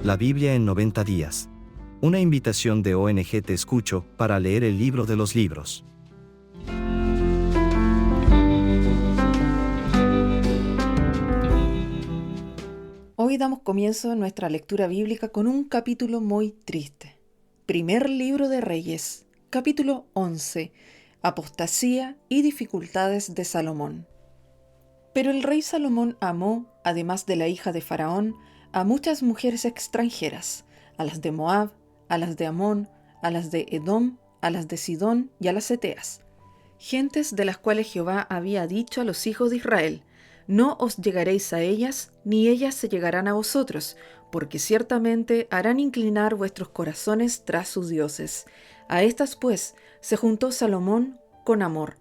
La Biblia en 90 días. Una invitación de ONG Te Escucho para leer el libro de los libros. Hoy damos comienzo a nuestra lectura bíblica con un capítulo muy triste. Primer libro de Reyes, capítulo 11. Apostasía y dificultades de Salomón. Pero el rey Salomón amó, además de la hija de Faraón, a muchas mujeres extranjeras, a las de Moab, a las de Amón, a las de Edom, a las de Sidón y a las Eteas, gentes de las cuales Jehová había dicho a los hijos de Israel: no os llegaréis a ellas, ni ellas se llegarán a vosotros, porque ciertamente harán inclinar vuestros corazones tras sus dioses. A estas pues se juntó Salomón con amor,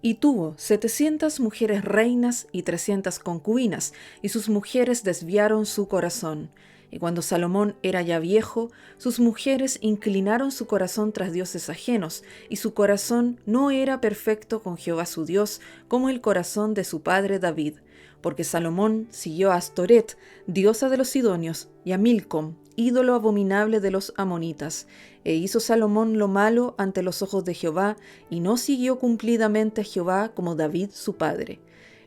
y tuvo 700 mujeres reinas y 300 concubinas, y sus mujeres desviaron su corazón. Y cuando Salomón era ya viejo, sus mujeres inclinaron su corazón tras dioses ajenos, y su corazón no era perfecto con Jehová su Dios, como el corazón de su padre David. Porque Salomón siguió a Astoret, diosa de los sidonios, y a Milcom, ídolo abominable de los amonitas. E hizo Salomón lo malo ante los ojos de Jehová, y no siguió cumplidamente a Jehová como David su padre.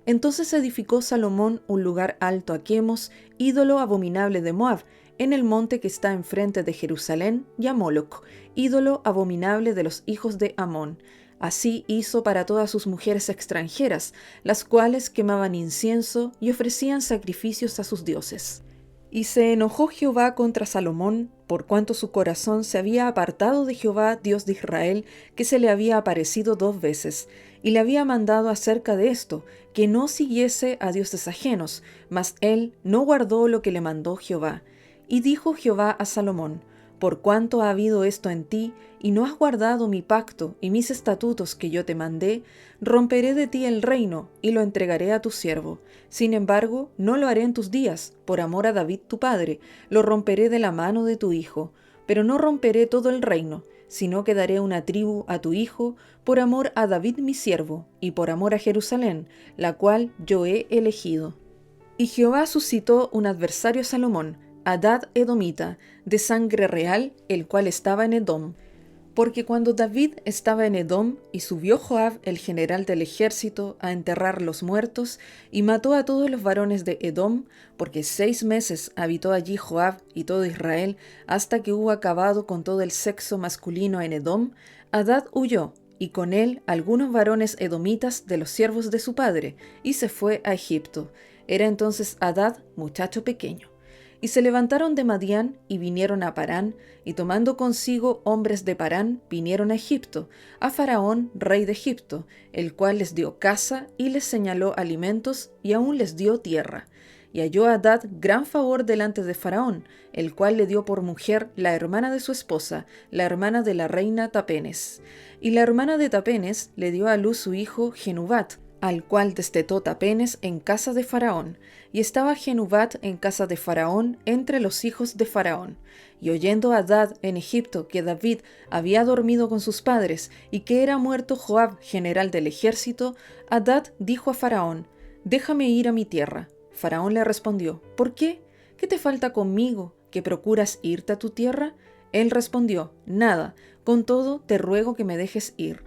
Entonces edificó Salomón un lugar alto a Quemos, ídolo abominable de Moab, en el monte que está enfrente de Jerusalén, y a Moloc, ídolo abominable de los hijos de Amón. Así hizo para todas sus mujeres extranjeras, las cuales quemaban incienso y ofrecían sacrificios a sus dioses. Y se enojó Jehová contra Salomón, por cuanto su corazón se había apartado de Jehová, Dios de Israel, que se le había aparecido 2 veces, y le había mandado acerca de esto, que no siguiese a dioses ajenos, mas él no guardó lo que le mandó Jehová. Y dijo Jehová a Salomón: por cuanto ha habido esto en ti, y no has guardado mi pacto y mis estatutos que yo te mandé, romperé de ti el reino, y lo entregaré a tu siervo. Sin embargo, no lo haré en tus días, por amor a David tu padre, lo romperé de la mano de tu hijo. Pero no romperé todo el reino, sino que daré una tribu a tu hijo, por amor a David mi siervo, y por amor a Jerusalén, la cual yo he elegido. Y Jehová suscitó un adversario a Salomón, Hadad edomita, de sangre real, el cual estaba en Edom. Porque cuando David estaba en Edom, y subió Joab, el general del ejército, a enterrar los muertos, y mató a todos los varones de Edom, porque 6 meses habitó allí Joab y todo Israel, hasta que hubo acabado con todo el sexo masculino en Edom, Hadad huyó, y con él algunos varones edomitas de los siervos de su padre, y se fue a Egipto. Era entonces Hadad muchacho pequeño. Y se levantaron de Madián y vinieron a Parán, y tomando consigo hombres de Parán, vinieron a Egipto, a Faraón, rey de Egipto, el cual les dio casa y les señaló alimentos y aún les dio tierra. Y halló Hadad gran favor delante de Faraón, el cual le dio por mujer la hermana de su esposa, la hermana de la reina Tapenes. Y la hermana de Tapenes le dio a luz su hijo Genubat, al cual destetó Tapenes en casa de Faraón, y estaba Genubat en casa de Faraón entre los hijos de Faraón. Y oyendo Hadad en Egipto que David había dormido con sus padres, y que era muerto Joab, general del ejército, Hadad dijo a Faraón: déjame ir a mi tierra. Faraón le respondió: ¿por qué? ¿Qué te falta conmigo, que procuras irte a tu tierra? Él respondió: nada, con todo te ruego que me dejes ir.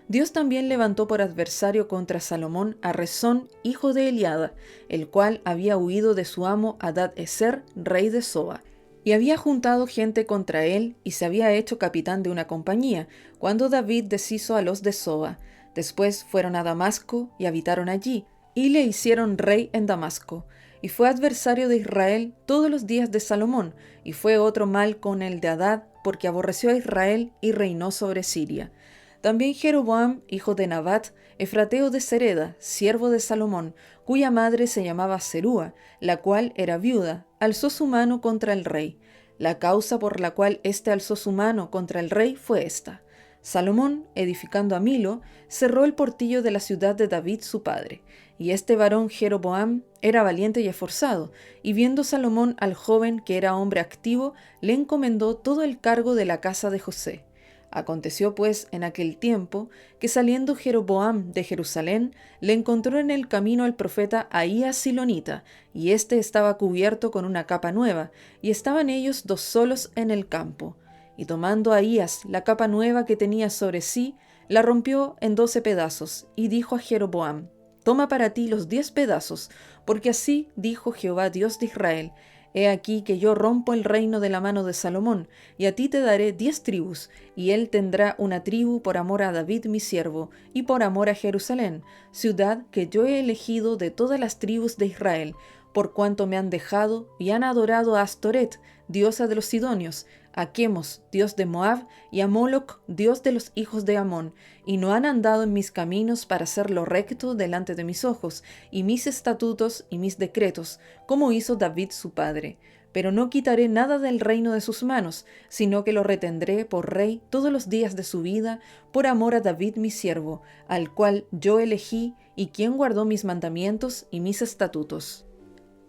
Dios también levantó por adversario contra Salomón a Rezón, hijo de Eliada, el cual había huido de su amo Hadad-ezer, rey de Soba, y había juntado gente contra él, y se había hecho capitán de una compañía, cuando David deshizo a los de Soba. Después fueron a Damasco, y habitaron allí, y le hicieron rey en Damasco. Y fue adversario de Israel todos los días de Salomón, y fue otro mal con el de Hadad, porque aborreció a Israel y reinó sobre Siria. También Jeroboam, hijo de Nabat, efrateo de Sereda, siervo de Salomón, cuya madre se llamaba Serúa, la cual era viuda, alzó su mano contra el rey. La causa por la cual éste alzó su mano contra el rey fue esta: Salomón, edificando a Milo, cerró el portillo de la ciudad de David su padre. Y este varón Jeroboam era valiente y esforzado, y viendo Salomón al joven que era hombre activo, le encomendó todo el cargo de la casa de José. Aconteció pues en aquel tiempo que saliendo Jeroboam de Jerusalén, le encontró en el camino el profeta Ahías Silonita, y éste estaba cubierto con una capa nueva, y estaban ellos dos solos en el campo. Y tomando Ahías la capa nueva que tenía sobre sí, la rompió en 12 pedazos, y dijo a Jeroboam: Toma para ti los 10 pedazos, porque así dijo Jehová Dios de Israel: He aquí que yo rompo el reino de la mano de Salomón, y a ti te daré 10 tribus, y él tendrá una tribu por amor a David mi siervo, y por amor a Jerusalén, ciudad que yo he elegido de todas las tribus de Israel, por cuanto me han dejado y han adorado a Astoret, diosa de los sidonios, a Quemos, dios de Moab, y a Moloc, dios de los hijos de Amón, y no han andado en mis caminos para hacer lo recto delante de mis ojos, y mis estatutos y mis decretos, como hizo David su padre. Pero no quitaré nada del reino de sus manos, sino que lo retendré por rey todos los días de su vida, por amor a David mi siervo, al cual yo elegí, y quien guardó mis mandamientos y mis estatutos.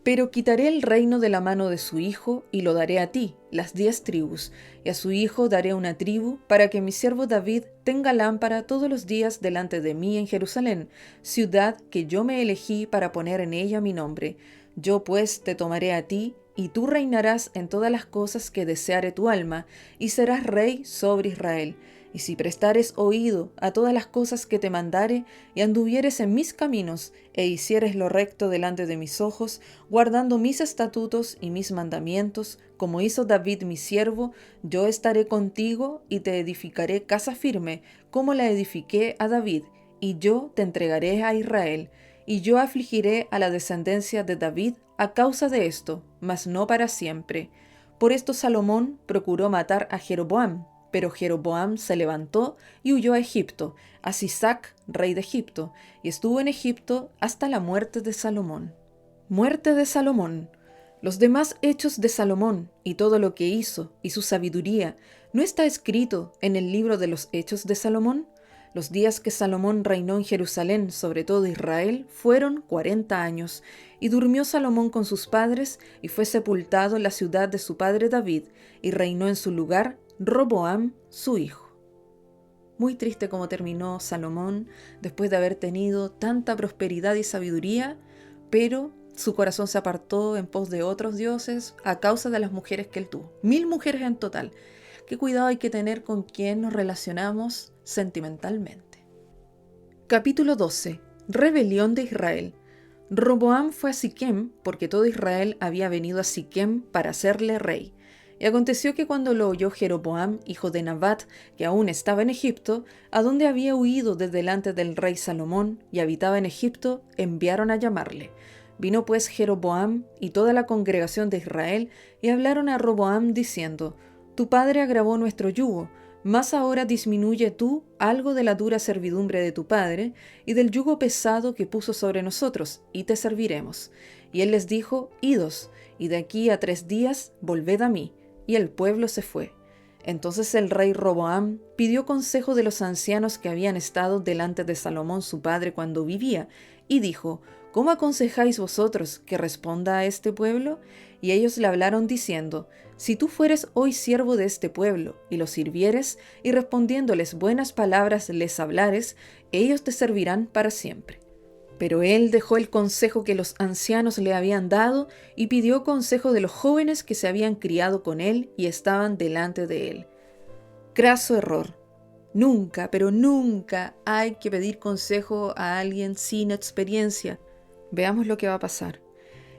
Pero quitaré el reino de la mano de su hijo, y lo daré a ti, las 10 tribus, y a su hijo daré una tribu, para que mi siervo David tenga lámpara todos los días delante de mí en Jerusalén, ciudad que yo me elegí para poner en ella mi nombre. Yo pues te tomaré a ti, y tú reinarás en todas las cosas que deseare tu alma, y serás rey sobre Israel. Y si prestares oído a todas las cosas que te mandare, y anduvieres en mis caminos, e hicieres lo recto delante de mis ojos, guardando mis estatutos y mis mandamientos, como hizo David mi siervo, yo estaré contigo, y te edificaré casa firme, como la edifiqué a David, y yo te entregaré a Israel. Y yo afligiré a la descendencia de David a causa de esto, mas no para siempre. Por esto Salomón procuró matar a Jeroboam, pero Jeroboam se levantó y huyó a Egipto, a Sisac, rey de Egipto, y estuvo en Egipto hasta la muerte de Salomón. Muerte de Salomón. Los demás hechos de Salomón y todo lo que hizo y su sabiduría, ¿no está escrito en el libro de los hechos de Salomón? Los días que Salomón reinó en Jerusalén sobre todo Israel fueron 40 años, y durmió Salomón con sus padres, y fue sepultado en la ciudad de su padre David, y reinó en su lugar Roboam, su hijo. Muy triste como terminó Salomón después de haber tenido tanta prosperidad y sabiduría, pero su corazón se apartó en pos de otros dioses a causa de las mujeres que él tuvo. 1000 mujeres en total. Qué cuidado hay que tener con quién nos relacionamos sentimentalmente. Capítulo 12. Rebelión de Israel. Roboam fue a Siquem porque todo Israel había venido a Siquem para hacerle rey. Y aconteció que cuando lo oyó Jeroboam, hijo de Nabat, que aún estaba en Egipto, a donde había huido de delante del rey Salomón, y habitaba en Egipto, enviaron a llamarle. Vino pues Jeroboam y toda la congregación de Israel, y hablaron a Roboam diciendo: Tu padre agravó nuestro yugo, mas ahora disminuye tú algo de la dura servidumbre de tu padre, y del yugo pesado que puso sobre nosotros, y te serviremos. Y él les dijo: Idos, y de aquí a 3 días volved a mí. Y el pueblo se fue. Entonces el rey Roboam pidió consejo de los ancianos que habían estado delante de Salomón su padre cuando vivía, y dijo: ¿Cómo aconsejáis vosotros que responda a este pueblo? Y ellos le hablaron diciendo: Si tú fueres hoy siervo de este pueblo, y los sirvieres, y respondiéndoles buenas palabras les hablares, ellos te servirán para siempre. Pero él dejó el consejo que los ancianos le habían dado y pidió consejo de los jóvenes que se habían criado con él y estaban delante de él. Craso error. Nunca, pero nunca hay que pedir consejo a alguien sin experiencia. Veamos lo que va a pasar.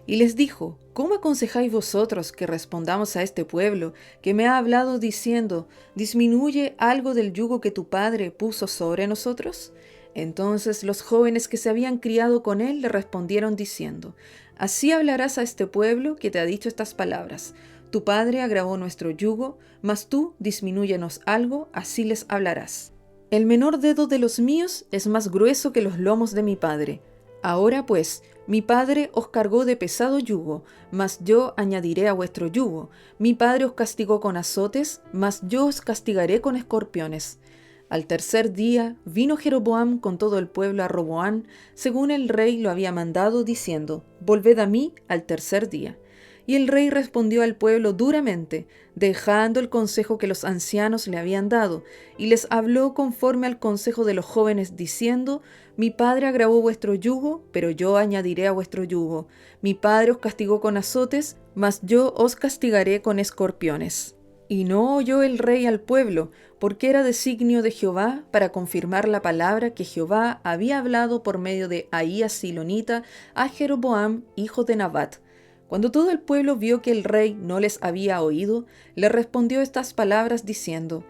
Y les dijo: ¿Cómo aconsejáis vosotros que respondamos a este pueblo que me ha hablado diciendo: ¿Disminuye algo del yugo que tu padre puso sobre nosotros? Entonces los jóvenes que se habían criado con él le respondieron diciendo: Así hablarás a este pueblo que te ha dicho estas palabras: Tu padre agravó nuestro yugo, mas tú disminúyenos algo, así les hablarás. El menor dedo de los míos es más grueso que los lomos de mi padre. Ahora pues, mi padre os cargó de pesado yugo, mas yo añadiré a vuestro yugo. Mi padre os castigó con azotes, mas yo os castigaré con escorpiones. Al 3er día vino Jeroboam con todo el pueblo a Roboam, según el rey lo había mandado, diciendo: Volved a mí al 3er día. Y el rey respondió al pueblo duramente, dejando el consejo que los ancianos le habían dado, y les habló conforme al consejo de los jóvenes, diciendo: Mi padre agravó vuestro yugo, pero yo añadiré a vuestro yugo. Mi padre os castigó con azotes, mas yo os castigaré con escorpiones. Y no oyó el rey al pueblo, porque era designio de Jehová para confirmar la palabra que Jehová había hablado por medio de Ahías Silonita a Jeroboam, hijo de Nabat. Cuando todo el pueblo vio que el rey no les había oído, le respondió estas palabras diciendo: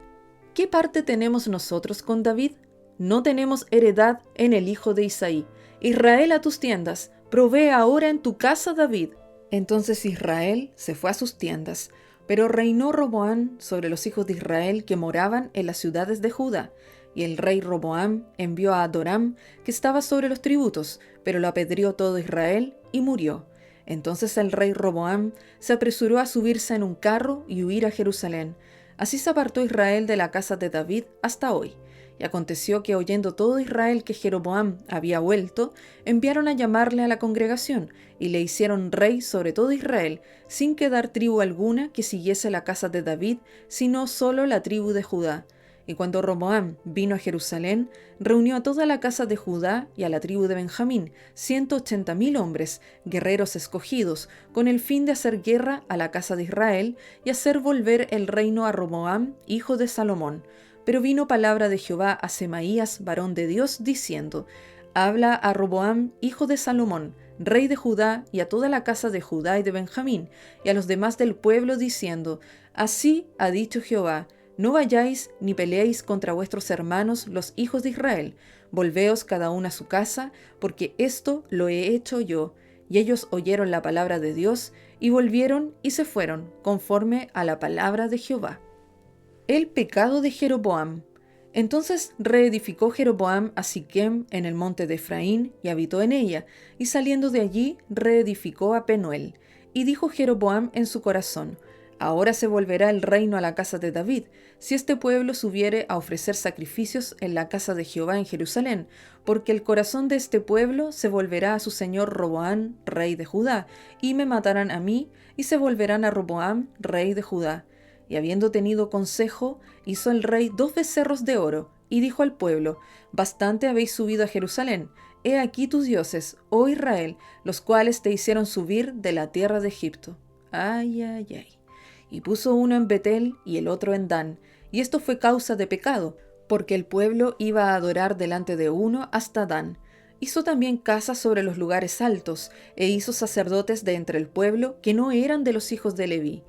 ¿Qué parte tenemos nosotros con David? No tenemos heredad en el hijo de Isaí. Israel, a tus tiendas, provee ahora en tu casa David. Entonces Israel se fue a sus tiendas, pero reinó Roboam sobre los hijos de Israel que moraban en las ciudades de Judá. Y el rey Roboam envió a Adoram, que estaba sobre los tributos, pero lo apedreó todo Israel y murió. Entonces el rey Roboam se apresuró a subirse en un carro y huir a Jerusalén. Así se apartó Israel de la casa de David hasta hoy. Y aconteció que, oyendo todo Israel que Jeroboam había vuelto, enviaron a llamarle a la congregación, y le hicieron rey sobre todo Israel, sin quedar tribu alguna que siguiese la casa de David, sino solo la tribu de Judá. Y cuando Roboam vino a Jerusalén, reunió a toda la casa de Judá y a la tribu de Benjamín, 180,000 hombres, guerreros escogidos, con el fin de hacer guerra a la casa de Israel y hacer volver el reino a Roboam, hijo de Salomón. Pero vino palabra de Jehová a Semaías, varón de Dios, diciendo: Habla a Roboam, hijo de Salomón, rey de Judá, y a toda la casa de Judá y de Benjamín, y a los demás del pueblo, diciendo: Así ha dicho Jehová: No vayáis ni peleéis contra vuestros hermanos los hijos de Israel. Volveos cada uno a su casa, porque esto lo he hecho yo. Y ellos oyeron la palabra de Dios, y volvieron y se fueron, conforme a la palabra de Jehová. El pecado de Jeroboam. Entonces reedificó Jeroboam a Siquem en el monte de Efraín, y habitó en ella, y saliendo de allí reedificó a Penuel. Y dijo Jeroboam en su corazón: Ahora se volverá el reino a la casa de David, si este pueblo subiere a ofrecer sacrificios en la casa de Jehová en Jerusalén, porque el corazón de este pueblo se volverá a su señor Roboam, rey de Judá, y me matarán a mí, y se volverán a Roboam, rey de Judá. Y habiendo tenido consejo, hizo el rey 2 becerros de oro, y dijo al pueblo: Bastante habéis subido a Jerusalén. He aquí tus dioses, oh Israel, los cuales te hicieron subir de la tierra de Egipto. Ay, ay, ay. Y puso uno en Betel y el otro en Dan, y esto fue causa de pecado, porque el pueblo iba a adorar delante de uno hasta Dan. Hizo también casas sobre los lugares altos, e hizo sacerdotes de entre el pueblo que no eran de los hijos de Leví.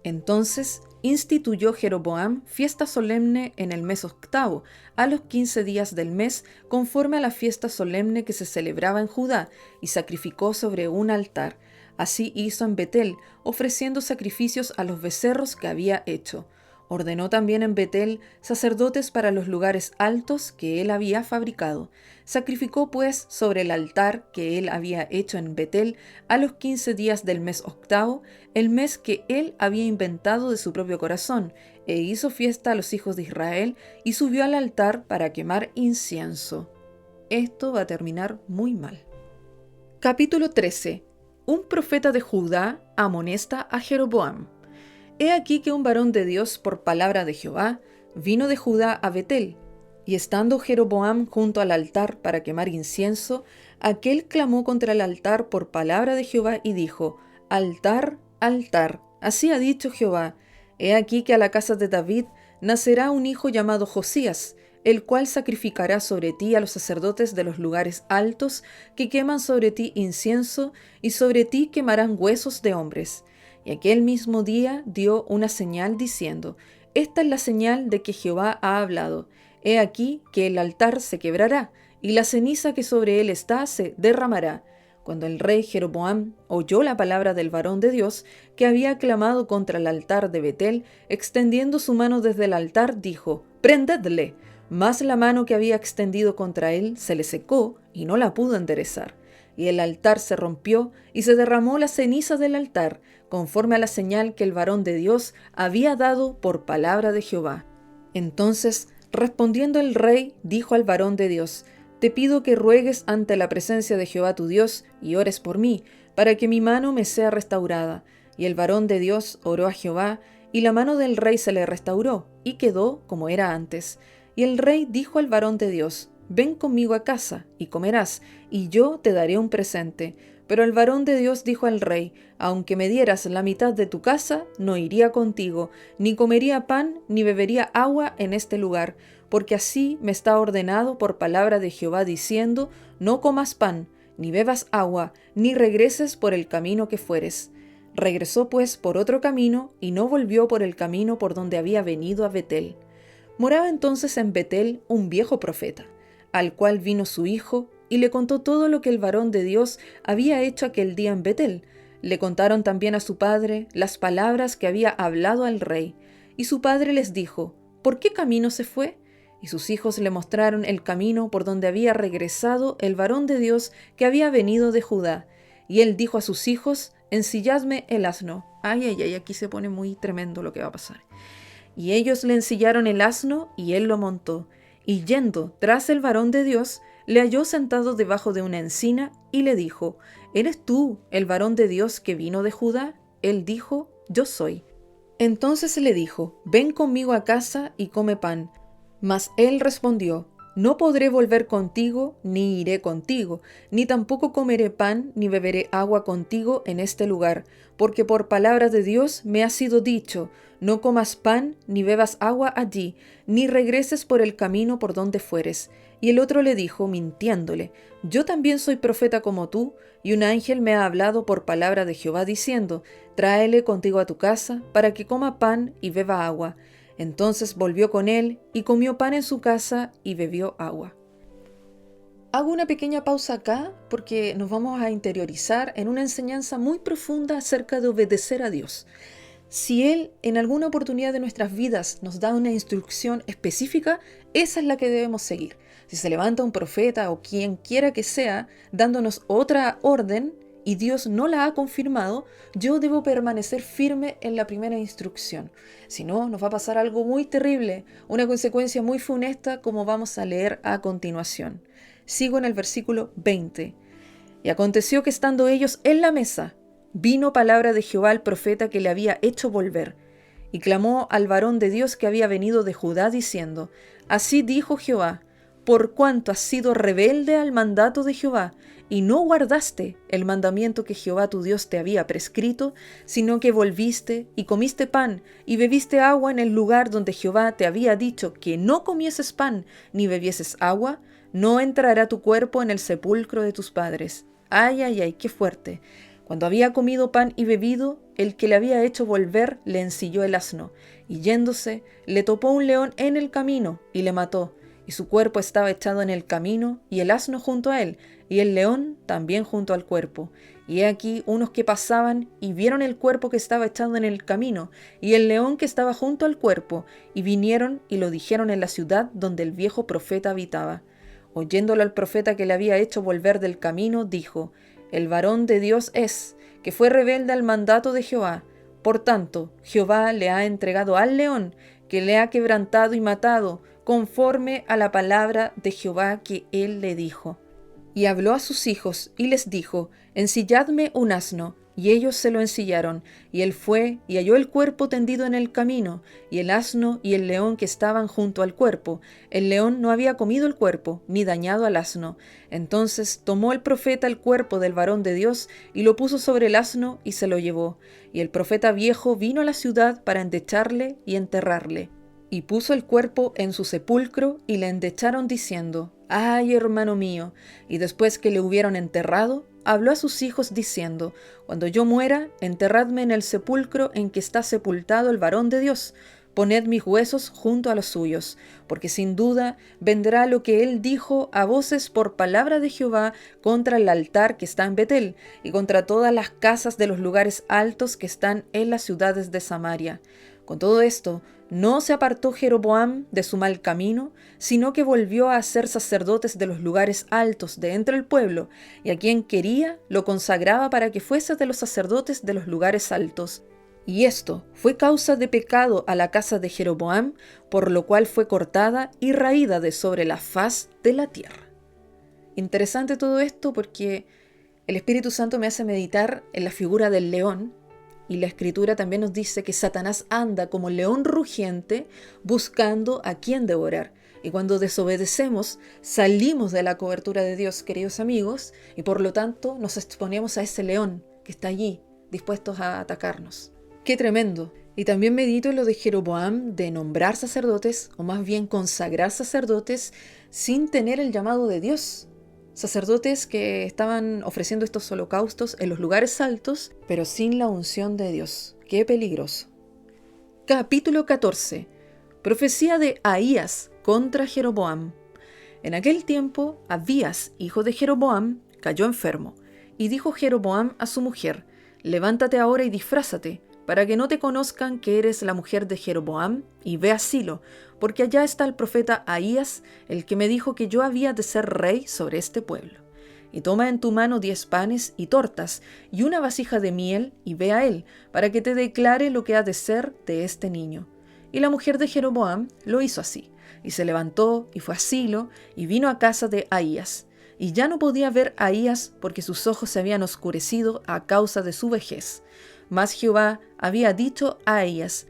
Entonces instituyó Jeroboam fiesta solemne en el mes 8, a los 15 días del mes, conforme a la fiesta solemne que se celebraba en Judá, y sacrificó sobre un altar. Así hizo en Betel, ofreciendo sacrificios a los becerros que había hecho. Ordenó también en Betel sacerdotes para los lugares altos que él había fabricado. Sacrificó pues sobre el altar que él había hecho en Betel a los 15 días del mes 8, el mes que él había inventado de su propio corazón, e hizo fiesta a los hijos de Israel y subió al altar para quemar incienso. Esto va a terminar muy mal. Capítulo 13. Un profeta de Judá amonesta a Jeroboam. He aquí que un varón de Dios, por palabra de Jehová, vino de Judá a Betel, y estando Jeroboam junto al altar para quemar incienso, aquel clamó contra el altar por palabra de Jehová y dijo: Altar, altar, así ha dicho Jehová: He aquí que a la casa de David nacerá un hijo llamado Josías, el cual sacrificará sobre ti a los sacerdotes de los lugares altos, que queman sobre ti incienso, y sobre ti quemarán huesos de hombres. Y aquel mismo día dio una señal diciendo: Esta es la señal de que Jehová ha hablado. He aquí que el altar se quebrará, y la ceniza que sobre él está se derramará. Cuando el rey Jeroboam oyó la palabra del varón de Dios, que había clamado contra el altar de Betel, extendiendo su mano desde el altar, dijo: Prendedle. Mas la mano que había extendido contra él se le secó y no la pudo enderezar. Y el altar se rompió y se derramó la ceniza del altar, conforme a la señal que el varón de Dios había dado por palabra de Jehová. Entonces, respondiendo el rey, dijo al varón de Dios: Te pido que ruegues ante la presencia de Jehová tu Dios y ores por mí, para que mi mano me sea restaurada. Y el varón de Dios oró a Jehová, y la mano del rey se le restauró, y quedó como era antes. Y el rey dijo al varón de Dios: Ven conmigo a casa, y comerás, y yo te daré un presente. Pero el varón de Dios dijo al rey: Aunque me dieras la mitad de tu casa, no iría contigo, ni comería pan, ni bebería agua en este lugar, porque así me está ordenado por palabra de Jehová, diciendo: No comas pan, ni bebas agua, ni regreses por el camino que fueres. Regresó pues por otro camino, y no volvió por el camino por donde había venido a Betel. Moraba entonces en Betel un viejo profeta, al cual vino su hijo, y le contó todo lo que el varón de Dios había hecho aquel día en Betel. Le contaron también a su padre las palabras que había hablado al rey. Y su padre les dijo: ¿Por qué camino se fue? Y sus hijos le mostraron el camino por donde había regresado el varón de Dios que había venido de Judá. Y él dijo a sus hijos: Ensilladme el asno. Ay, ay, ay, aquí se pone muy tremendo lo que va a pasar. Y ellos le ensillaron el asno, y él lo montó. Y yendo tras el varón de Dios, le halló sentado debajo de una encina, y le dijo: ¿Eres tú el varón de Dios que vino de Judá? Él dijo: Yo soy. Entonces le dijo: Ven conmigo a casa y come pan. Mas él respondió: No podré volver contigo, ni iré contigo, ni tampoco comeré pan, ni beberé agua contigo en este lugar, porque por palabra de Dios me ha sido dicho: No comas pan, ni bebas agua allí, ni regreses por el camino por donde fueres. Y el otro le dijo, mintiéndole: Yo también soy profeta como tú, y un ángel me ha hablado por palabra de Jehová, diciendo: Tráele contigo a tu casa, para que coma pan y beba agua. Entonces volvió con él, y comió pan en su casa, y bebió agua. Hago una pequeña pausa acá, porque nos vamos a interiorizar en una enseñanza muy profunda acerca de obedecer a Dios. Si Él en alguna oportunidad de nuestras vidas nos da una instrucción específica, esa es la que debemos seguir. Si se levanta un profeta o quien quiera que sea dándonos otra orden y Dios no la ha confirmado, yo debo permanecer firme en la primera instrucción. Si no, nos va a pasar algo muy terrible, una consecuencia muy funesta, como vamos a leer a continuación. Sigo en el versículo 20. Y aconteció que estando ellos en la mesa, vino palabra de Jehová al profeta que le había hecho volver, y clamó al varón de Dios que había venido de Judá, diciendo: Así dijo Jehová: Por cuanto has sido rebelde al mandato de Jehová, y no guardaste el mandamiento que Jehová tu Dios te había prescrito, sino que volviste y comiste pan y bebiste agua en el lugar donde Jehová te había dicho que no comieses pan ni bebieses agua, no entrará tu cuerpo en el sepulcro de tus padres. Ay, ay, ay, qué fuerte. Cuando había comido pan y bebido, el que le había hecho volver le ensilló el asno, y yéndose, le topó un león en el camino, y le mató, y su cuerpo estaba echado en el camino, y el asno junto a él, y el león también junto al cuerpo. Y he aquí unos que pasaban, y vieron el cuerpo que estaba echado en el camino, y el león que estaba junto al cuerpo, y vinieron y lo dijeron en la ciudad donde el viejo profeta habitaba. Oyéndolo al profeta que le había hecho volver del camino, dijo: El varón de Dios es, que fue rebelde al mandato de Jehová. Por tanto, Jehová le ha entregado al león, que le ha quebrantado y matado, conforme a la palabra de Jehová que él le dijo. Y habló a sus hijos, y les dijo: Ensilladme un asno. Y ellos se lo ensillaron, y él fue, y halló el cuerpo tendido en el camino, y el asno y el león que estaban junto al cuerpo. El león no había comido el cuerpo, ni dañado al asno. Entonces tomó el profeta el cuerpo del varón de Dios, y lo puso sobre el asno, y se lo llevó. Y el profeta viejo vino a la ciudad para endecharle y enterrarle. Y puso el cuerpo en su sepulcro, y le endecharon diciendo: Ay, hermano mío. Y después que le hubieron enterrado, habló a sus hijos diciendo: Cuando yo muera, enterradme en el sepulcro en que está sepultado el varón de Dios. Poned mis huesos junto a los suyos, porque sin duda vendrá lo que él dijo a voces por palabra de Jehová contra el altar que está en Betel, y contra todas las casas de los lugares altos que están en las ciudades de Samaria. Con todo esto, no se apartó Jeroboam de su mal camino, sino que volvió a ser sacerdotes de los lugares altos de entre el pueblo, y a quien quería lo consagraba para que fuese de los sacerdotes de los lugares altos. Y esto fue causa de pecado a la casa de Jeroboam, por lo cual fue cortada y raída de sobre la faz de la tierra. Interesante todo esto porque el Espíritu Santo me hace meditar en la figura del león, Y la Escritura también nos dice que Satanás anda como león rugiente buscando a quien devorar. Y cuando desobedecemos, salimos de la cobertura de Dios, queridos amigos, y por lo tanto nos exponemos a ese león que está allí, dispuestos a atacarnos. ¡Qué tremendo! Y también medito en lo de Jeroboam de nombrar sacerdotes, o más bien consagrar sacerdotes, sin tener el llamado de Dios. Sacerdotes que estaban ofreciendo estos holocaustos en los lugares altos, pero sin la unción de Dios. ¡Qué peligroso! Capítulo 14. Profecía de Ahías contra Jeroboam. En aquel tiempo, Abías, hijo de Jeroboam, cayó enfermo, y dijo Jeroboam a su mujer: «Levántate ahora y disfrázate, para que no te conozcan que eres la mujer de Jeroboam, y ve a Silo, porque allá está el profeta Ahías, el que me dijo que yo había de ser rey sobre este pueblo. Y toma en tu mano 10 panes y tortas, y una vasija de miel, y ve a él, para que te declare lo que ha de ser de este niño». Y la mujer de Jeroboam lo hizo así, y se levantó, y fue a Silo, y vino a casa de Ahías. Y ya no podía ver a Ahías, porque sus ojos se habían oscurecido a causa de su vejez. Mas Jehová había dicho a Ahías: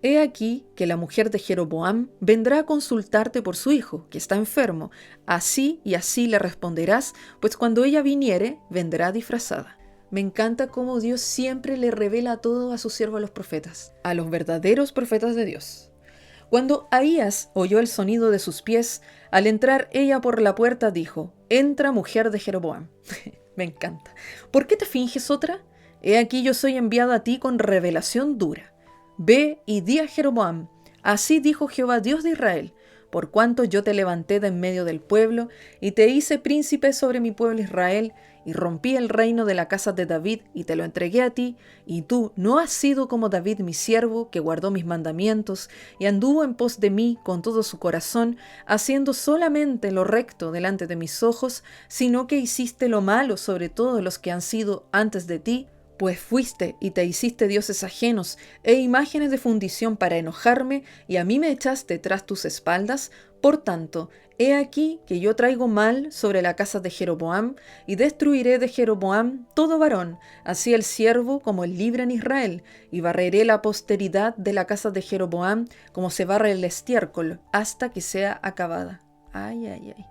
«He aquí que la mujer de Jeroboam vendrá a consultarte por su hijo, que está enfermo. Así y así le responderás, pues cuando ella viniere, vendrá disfrazada». Me encanta cómo Dios siempre le revela todo a sus siervos los profetas, a los verdaderos profetas de Dios. Cuando Ahías oyó el sonido de sus pies, al entrar ella por la puerta dijo: «Entra, mujer de Jeroboam». Me encanta. «¿Por qué te finges otra? He aquí yo soy enviado a ti con revelación dura. Ve y di a Jeroboam: así dijo Jehová Dios de Israel, por cuanto yo te levanté de en medio del pueblo, y te hice príncipe sobre mi pueblo Israel, y rompí el reino de la casa de David, y te lo entregué a ti, y tú no has sido como David mi siervo, que guardó mis mandamientos, y anduvo en pos de mí con todo su corazón, haciendo solamente lo recto delante de mis ojos, sino que hiciste lo malo sobre todos los que han sido antes de ti, pues fuiste y te hiciste dioses ajenos e imágenes de fundición para enojarme, y a mí me echaste tras tus espaldas. Por tanto, he aquí que yo traigo mal sobre la casa de Jeroboam, y destruiré de Jeroboam todo varón, así el siervo como el libre en Israel, y barreré la posteridad de la casa de Jeroboam como se barre el estiércol, hasta que sea acabada. Ay, ay, ay.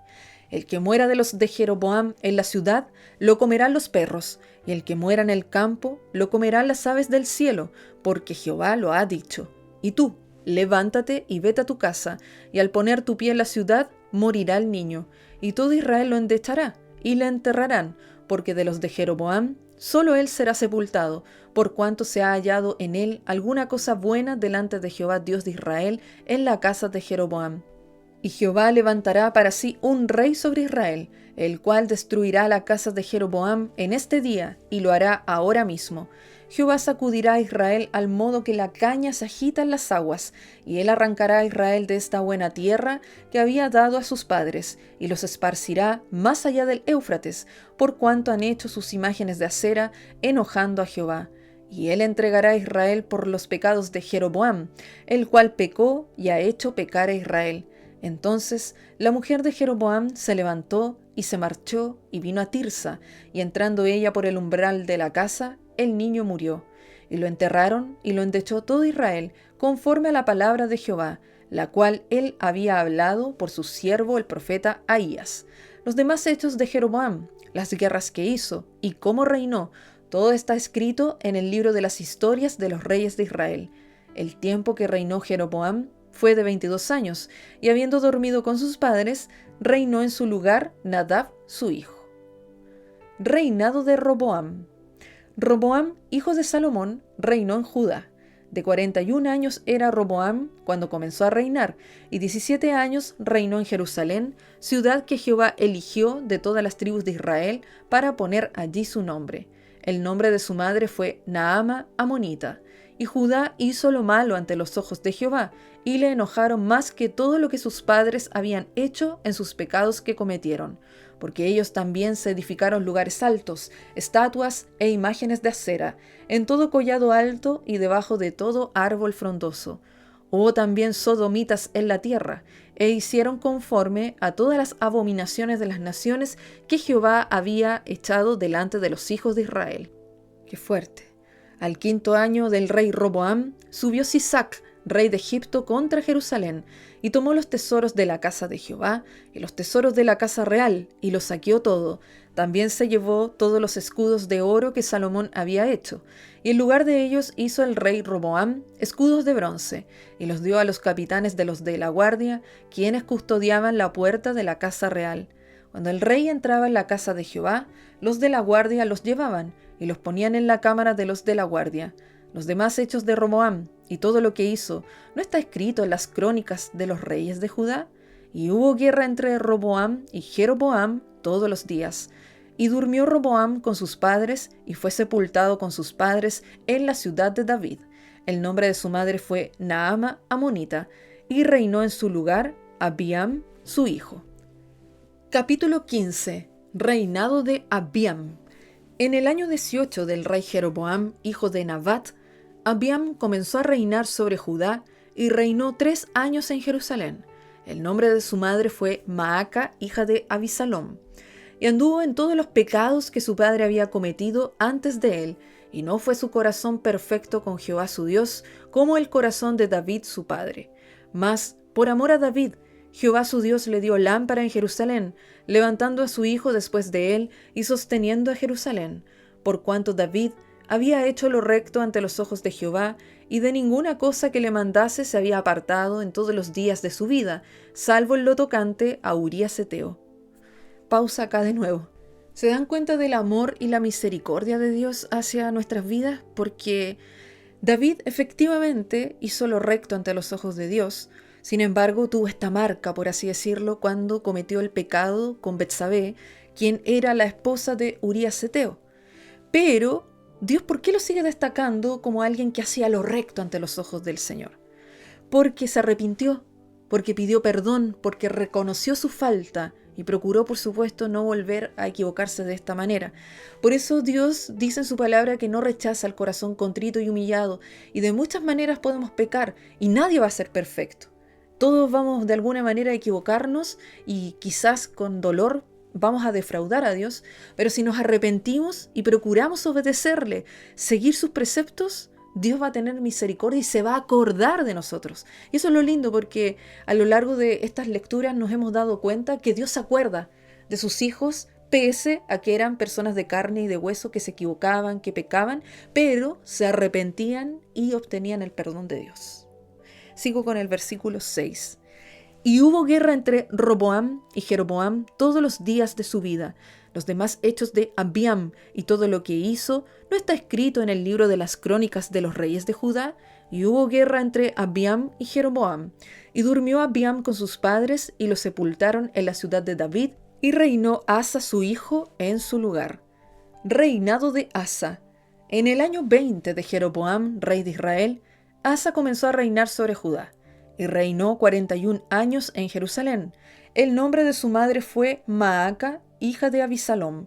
El que muera de los de Jeroboam en la ciudad, lo comerán los perros, y el que muera en el campo, lo comerán las aves del cielo, porque Jehová lo ha dicho. Y tú, levántate y vete a tu casa, y al poner tu pie en la ciudad, morirá el niño, y todo Israel lo endechará, y le enterrarán, porque de los de Jeroboam, solo él será sepultado, por cuanto se ha hallado en él alguna cosa buena delante de Jehová Dios de Israel en la casa de Jeroboam. Y Jehová levantará para sí un rey sobre Israel, el cual destruirá la casa de Jeroboam en este día, y lo hará ahora mismo. Jehová sacudirá a Israel al modo que la caña se agita en las aguas, y él arrancará a Israel de esta buena tierra que había dado a sus padres, y los esparcirá más allá del Éufrates, por cuanto han hecho sus imágenes de acera, enojando a Jehová. Y él entregará a Israel por los pecados de Jeroboam, el cual pecó y ha hecho pecar a Israel. Entonces la mujer de Jeroboam se levantó y se marchó y vino a Tirsa, y entrando ella por el umbral de la casa, el niño murió. Y lo enterraron y lo endechó todo Israel, conforme a la palabra de Jehová, la cual él había hablado por su siervo el profeta Ahías. Los demás hechos de Jeroboam, las guerras que hizo y cómo reinó, todo está escrito en el libro de las historias de los reyes de Israel. El tiempo que reinó Jeroboam fue de 22 años, y habiendo dormido con sus padres, reinó en su lugar Nadab, su hijo. Reinado de Roboam. Roboam, hijo de Salomón, reinó en Judá. De 41 años era Roboam cuando comenzó a reinar, y 17 años reinó en Jerusalén, ciudad que Jehová eligió de todas las tribus de Israel para poner allí su nombre. El nombre de su madre fue Naama Amonita. Y Judá hizo lo malo ante los ojos de Jehová, y le enojaron más que todo lo que sus padres habían hecho en sus pecados que cometieron, porque ellos también se edificaron lugares altos, estatuas e imágenes de acera, en todo collado alto y debajo de todo árbol frondoso. Hubo también sodomitas en la tierra, e hicieron conforme a todas las abominaciones de las naciones que Jehová había echado delante de los hijos de Israel. ¡Qué fuerte! Al 5.º año del rey Roboam, subió Sisac, rey de Egipto, contra Jerusalén, y tomó los tesoros de la casa de Jehová y los tesoros de la casa real, y los saqueó todo. También se llevó todos los escudos de oro que Salomón había hecho, y en lugar de ellos hizo el rey Roboam escudos de bronce, y los dio a los capitanes de los de la guardia, quienes custodiaban la puerta de la casa real. Cuando el rey entraba en la casa de Jehová, los de la guardia los llevaban, y los ponían en la cámara de los de la guardia. Los demás hechos de Roboam y todo lo que hizo, ¿no está escrito en las crónicas de los reyes de Judá? Y hubo guerra entre Roboam y Jeroboam todos los días. Y durmió Roboam con sus padres y fue sepultado con sus padres en la ciudad de David. El nombre de su madre fue Naama Amonita, y reinó en su lugar Abiam, su hijo. Capítulo 15. Reinado de Abiam. En el año 18 del rey Jeroboam, hijo de Nabat, Abiam comenzó a reinar sobre Judá y reinó 3 años en Jerusalén. El nombre de su madre fue Maaca, hija de Abisalom. Y anduvo en todos los pecados que su padre había cometido antes de él, y no fue su corazón perfecto con Jehová su Dios, como el corazón de David su padre. Mas, por amor a David, Jehová su Dios le dio lámpara en Jerusalén, levantando a su hijo después de él y sosteniendo a Jerusalén, por cuanto David había hecho lo recto ante los ojos de Jehová, y de ninguna cosa que le mandase se había apartado en todos los días de su vida, salvo en lo tocante a Urías Heteo. Pausa acá de nuevo. ¿Se dan cuenta del amor y la misericordia de Dios hacia nuestras vidas? Porque David efectivamente hizo lo recto ante los ojos de Dios. Sin embargo, tuvo esta marca, por así decirlo, cuando cometió el pecado con Betsabé, quien era la esposa de Urías Heteo. Pero Dios, ¿por qué lo sigue destacando como alguien que hacía lo recto ante los ojos del Señor? Porque se arrepintió, porque pidió perdón, porque reconoció su falta y procuró, por supuesto, no volver a equivocarse de esta manera. Por eso Dios dice en su palabra que no rechaza el corazón contrito y humillado, y de muchas maneras podemos pecar, y nadie va a ser perfecto. Todos vamos de alguna manera a equivocarnos, y quizás con dolor vamos a defraudar a Dios, pero si nos arrepentimos y procuramos obedecerle, seguir sus preceptos, Dios va a tener misericordia y se va a acordar de nosotros. Y eso es lo lindo, porque a lo largo de estas lecturas nos hemos dado cuenta que Dios se acuerda de sus hijos, pese a que eran personas de carne y de hueso que se equivocaban, que pecaban, pero se arrepentían y obtenían el perdón de Dios. Sigo con el versículo 6. Y hubo guerra entre Roboam y Jeroboam todos los días de su vida. Los demás hechos de Abiam y todo lo que hizo no está escrito en el libro de las crónicas de los reyes de Judá. Y hubo guerra entre Abiam y Jeroboam. Y durmió Abiam con sus padres y los sepultaron en la ciudad de David. Y reinó Asa su hijo en su lugar. Reinado de Asa. En el año 20 de Jeroboam, rey de Israel, Asa comenzó a reinar sobre Judá. Y reinó 41 años en Jerusalén. El nombre de su madre fue Maaca, hija de Abisalom.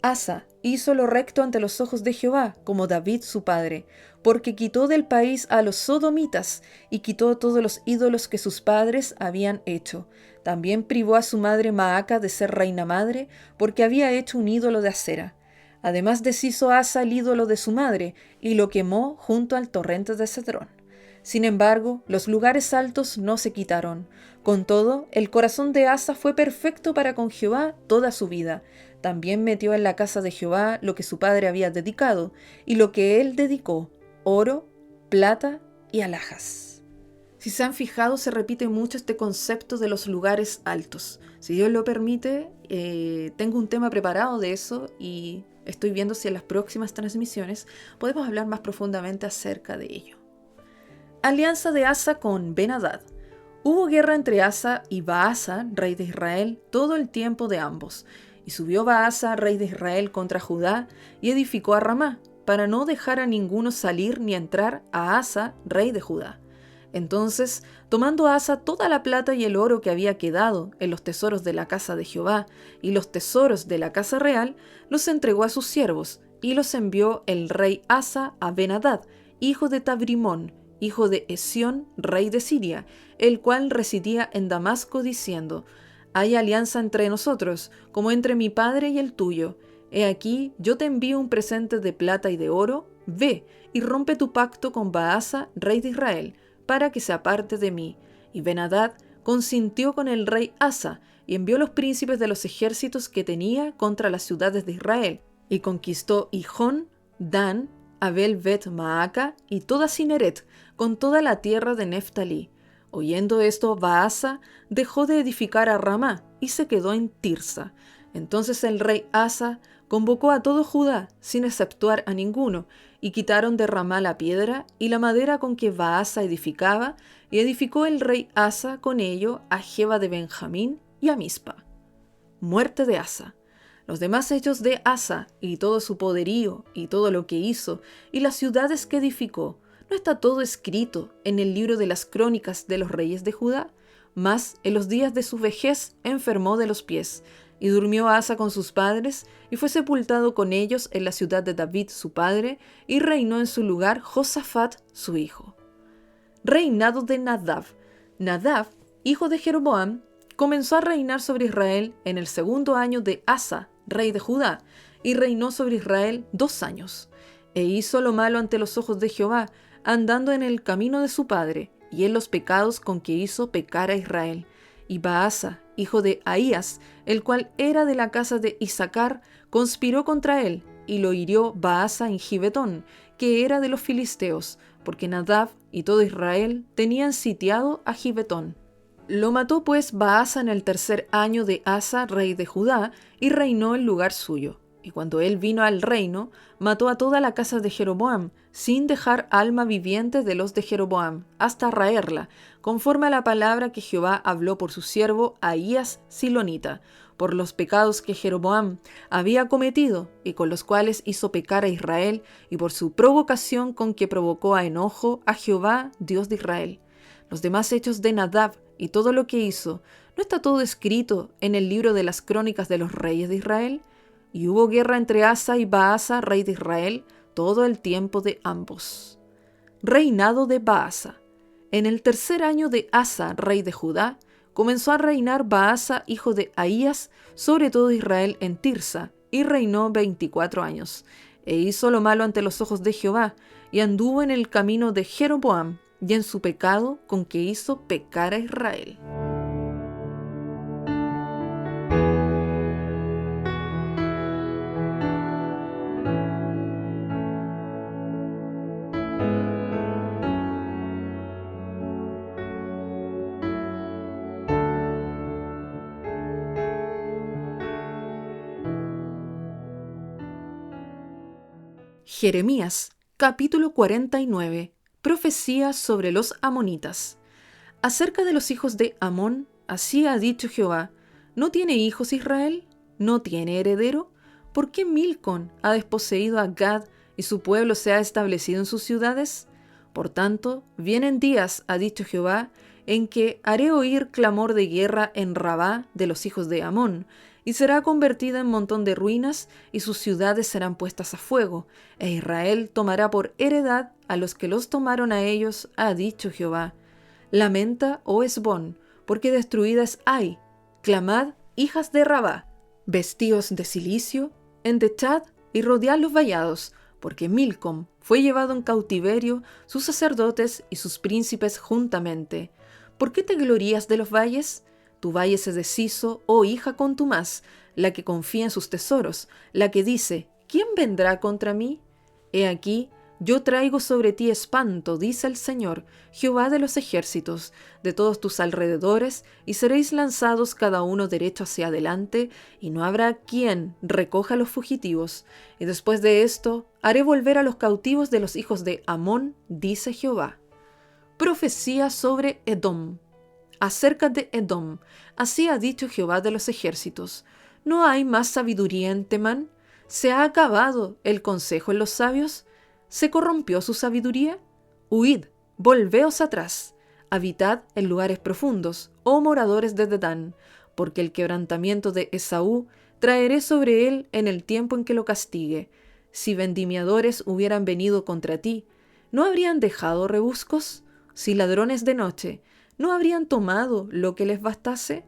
Asa hizo lo recto ante los ojos de Jehová, como David su padre, porque quitó del país a los sodomitas y quitó todos los ídolos que sus padres habían hecho. También privó a su madre Maaca de ser reina madre, porque había hecho un ídolo de acera. Además deshizo Asa el ídolo de su madre y lo quemó junto al torrente de Cedrón. Sin embargo, los lugares altos no se quitaron. Con todo, el corazón de Asa fue perfecto para con Jehová toda su vida. También metió en la casa de Jehová lo que su padre había dedicado, y lo que él dedicó, oro, plata y alhajas. Si se han fijado, se repite mucho este concepto de los lugares altos. Si Dios lo permite, tengo un tema preparado de eso y estoy viendo si en las próximas transmisiones podemos hablar más profundamente acerca de ello. Alianza de Asa con Ben-Hadad. Hubo guerra entre Asa y Baasa, rey de Israel, todo el tiempo de ambos. Y subió Baasa, rey de Israel, contra Judá, y edificó a Ramá, para no dejar a ninguno salir ni entrar a Asa, rey de Judá. Entonces, tomando Asa toda la plata y el oro que había quedado en los tesoros de la casa de Jehová y los tesoros de la casa real, los entregó a sus siervos, y los envió el rey Asa a Ben-Hadad, hijo de Tabrimón, hijo de Esión, rey de Siria, el cual residía en Damasco, diciendo: Hay alianza entre nosotros, como entre mi padre y el tuyo. He aquí, yo te envío un presente de plata y de oro, ve y rompe tu pacto con Baasa, rey de Israel, para que se aparte de mí. Y Ben-Hadad consintió con el rey Asa, y envió los príncipes de los ejércitos que tenía contra las ciudades de Israel, y conquistó Hijón, Dan, Abel-Bet-Maaca y toda Cineret, con toda la tierra de Neftalí. Oyendo esto, Baasa dejó de edificar a Ramá y se quedó en Tirsa. Entonces el rey Asa convocó a todo Judá, sin exceptuar a ninguno, y quitaron de Ramá la piedra y la madera con que Baasa edificaba, y edificó el rey Asa con ello a Geba de Benjamín y a Mispa. Muerte de Asa. Los demás hechos de Asa, y todo su poderío, y todo lo que hizo, y las ciudades que edificó, ¿no está todo escrito en el libro de las crónicas de los reyes de Judá? Mas en los días de su vejez enfermó de los pies, y durmió Asa con sus padres, y fue sepultado con ellos en la ciudad de David su padre, y reinó en su lugar Josafat su hijo. Reinado de Nadab. Nadab, hijo de Jeroboam, comenzó a reinar sobre Israel en el segundo año de Asa, rey de Judá, y reinó sobre Israel 2 años. E hizo lo malo ante los ojos de Jehová, andando en el camino de su padre, y en los pecados con que hizo pecar a Israel. Y Baasa, hijo de Ahías, el cual era de la casa de Isacar, conspiró contra él, y lo hirió Baasa en Gibetón, que era de los filisteos, porque Nadab y todo Israel tenían sitiado a Gibetón. Lo mató pues Baasa en el 3er año de Asa, rey de Judá, y reinó en lugar suyo. Y cuando él vino al reino, mató a toda la casa de Jeroboam, sin dejar alma viviente de los de Jeroboam, hasta raerla, conforme a la palabra que Jehová habló por su siervo Ahías Silonita, por los pecados que Jeroboam había cometido, y con los cuales hizo pecar a Israel, y por su provocación con que provocó a enojo a Jehová, Dios de Israel. Los demás hechos de Nadab y todo lo que hizo, ¿no está todo escrito en el libro de las crónicas de los reyes de Israel? Y hubo guerra entre Asa y Baasa, rey de Israel, todo el tiempo de ambos. Reinado de Baasa. En el 3er año de Asa, rey de Judá, comenzó a reinar Baasa, hijo de Ahías, sobre todo Israel en Tirsa, y reinó 24 años. E hizo lo malo ante los ojos de Jehová, y anduvo en el camino de Jeroboam, y en su pecado con que hizo pecar a Israel. Jeremías, capítulo 49. Profecía sobre los amonitas. Acerca de los hijos de Amón, así ha dicho Jehová: ¿no tiene hijos Israel? ¿No tiene heredero? ¿Por qué Milcom ha desposeído a Gad y su pueblo se ha establecido en sus ciudades? Por tanto, vienen días, ha dicho Jehová, en que haré oír clamor de guerra en Rabá de los hijos de Amón, y será convertida en montón de ruinas, y sus ciudades serán puestas a fuego, e Israel tomará por heredad a los que los tomaron a ellos, ha dicho Jehová. Lamenta, oh Hesbón, porque destruida es Ai. Clamad, hijas de Rabá, vestíos de cilicio, endechad y rodead los vallados, porque Milcom fue llevado en cautiverio, sus sacerdotes y sus príncipes juntamente. ¿Por qué te glorías de los valles? Tu valle se deshizo, oh hija contumaz, la que confía en sus tesoros, la que dice: ¿quién vendrá contra mí? He aquí, yo traigo sobre ti espanto, dice el Señor, Jehová de los ejércitos, de todos tus alrededores, y seréis lanzados cada uno derecho hacia adelante, y no habrá quien recoja a los fugitivos. Y después de esto, haré volver a los cautivos de los hijos de Amón, dice Jehová. Profecía sobre Edom. Acerca de Edom, así ha dicho Jehová de los ejércitos: ¿no hay más sabiduría en Temán? ¿Se ha acabado el consejo en los sabios? ¿Se corrompió su sabiduría? Huid, volveos atrás, habitad en lugares profundos, oh moradores de Dedán, porque el quebrantamiento de Esaú traeré sobre él en el tiempo en que lo castigue. Si vendimiadores hubieran venido contra ti, ¿no habrían dejado rebuscos? Si ladrones de noche, ¿no habrían tomado lo que les bastase?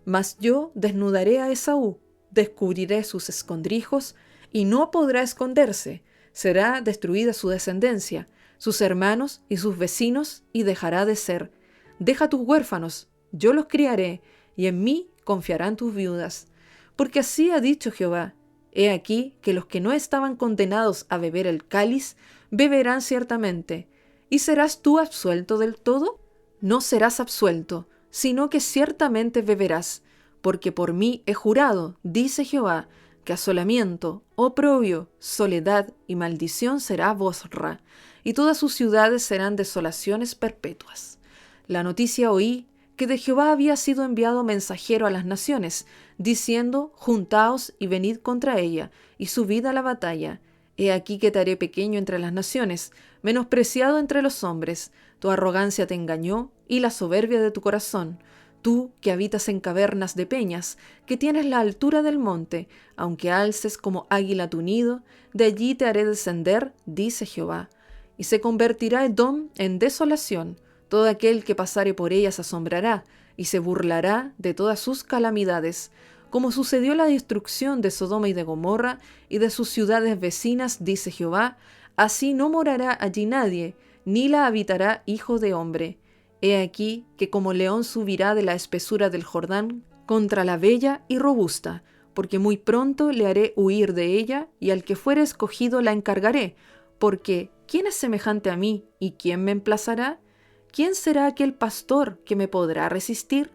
Mas yo desnudaré a Esaú, descubriré sus escondrijos, y no podrá esconderse. será destruida su descendencia, sus hermanos y sus vecinos, y dejará de ser. Deja tus huérfanos, yo los criaré, y en mí confiarán tus viudas. Porque así ha dicho Jehová: he aquí que los que no estaban condenados a beber el cáliz, beberán ciertamente. ¿Y serás tú absuelto del todo? No serás absuelto, sino que ciertamente beberás, porque por mí he jurado, dice Jehová, que asolamiento, oprobio, soledad y maldición será Bosra, y todas sus ciudades serán desolaciones perpetuas. La noticia oí que de Jehová había sido enviado mensajero a las naciones, diciendo: juntaos y venid contra ella, y subid a la batalla. He aquí que te haré pequeño entre las naciones, menospreciado entre los hombres. Tu arrogancia te engañó, y la soberbia de tu corazón. Tú que habitas en cavernas de peñas, que tienes la altura del monte, aunque alces como águila tu nido, de allí te haré descender, dice Jehová. Y se convertirá Edom en desolación, todo aquel que pasare por ella se asombrará, y se burlará de todas sus calamidades, como sucedió la destrucción de Sodoma y de Gomorra, y de sus ciudades vecinas, dice Jehová, así no morará allí nadie, ni la habitará hijo de hombre. He aquí que como león subirá de la espesura del Jordán contra la bella y robusta, porque muy pronto le haré huir de ella, y al que fuere escogido la encargaré, porque ¿quién es semejante a mí, y quién me emplazará? ¿Quién será aquel pastor que me podrá resistir?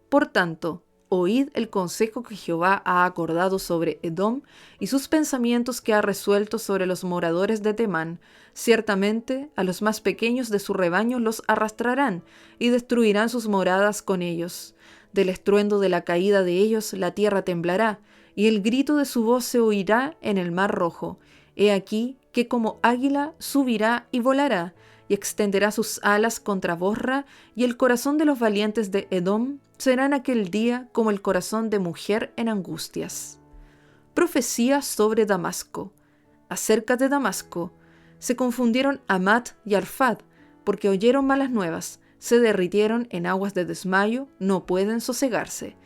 Por tanto, oíd el consejo que Jehová ha acordado sobre Edom y sus pensamientos que ha resuelto sobre los moradores de Temán. Ciertamente a los más pequeños de su rebaño los arrastrarán y destruirán sus moradas con ellos. Del estruendo de la caída de ellos la tierra temblará, y el grito de su voz se oirá en el mar rojo. He aquí que como águila subirá y volará, y extenderá sus alas contra Bosra, y el corazón de los valientes de Edom será en aquel día como el corazón de mujer en angustias. Profecía sobre Damasco. Acerca de Damasco, se confundieron Amat y Arfad, porque oyeron malas nuevas, se derritieron en aguas de desmayo, no pueden sosegarse.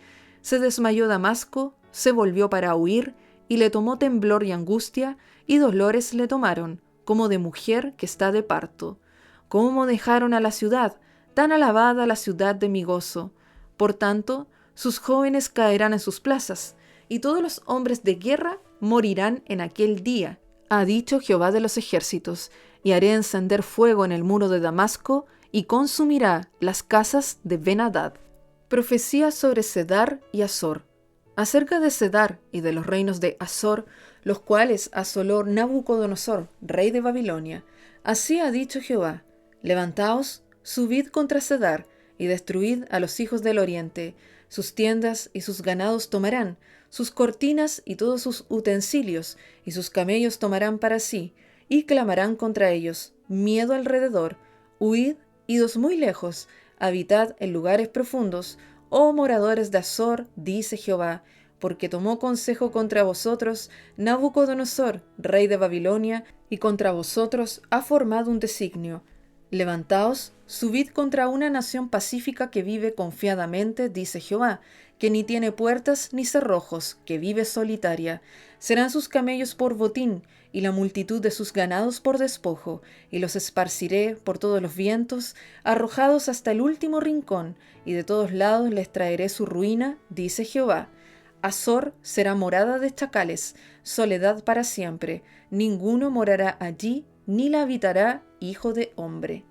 Se desmayó Damasco, se volvió para huir, y le tomó temblor y angustia, y dolores le tomaron, como de mujer que está de parto. ¿Cómo dejaron a la ciudad, tan alabada la ciudad de mi gozo? Por tanto, sus jóvenes caerán en sus plazas, y todos los hombres de guerra morirán en aquel día, ha dicho Jehová de los ejércitos, y haré encender fuego en el muro de Damasco, y consumirá las casas de Ben-Hadad. Profecía sobre Cedar y Azor. Acerca de Cedar y de los reinos de Azor, los cuales asoló Nabucodonosor, rey de Babilonia. Así ha dicho Jehová: levantaos, subid contra Cedar, y destruid a los hijos del oriente. Sus tiendas y sus ganados tomarán, sus cortinas y todos sus utensilios, y sus camellos tomarán para sí, y clamarán contra ellos: miedo alrededor. Huid, idos muy lejos, habitad en lugares profundos, oh moradores de Azor, dice Jehová, porque tomó consejo contra vosotros Nabucodonosor, rey de Babilonia, y contra vosotros ha formado un designio. Levantaos, subid contra una nación pacífica que vive confiadamente, dice Jehová, que ni tiene puertas ni cerrojos, que vive solitaria. Serán sus camellos por botín, y la multitud de sus ganados por despojo, y los esparciré por todos los vientos, arrojados hasta el último rincón, y de todos lados les traeré su ruina, dice Jehová. Azor será morada de chacales, soledad para siempre, ninguno morará allí, ni la habitará hijo de hombre.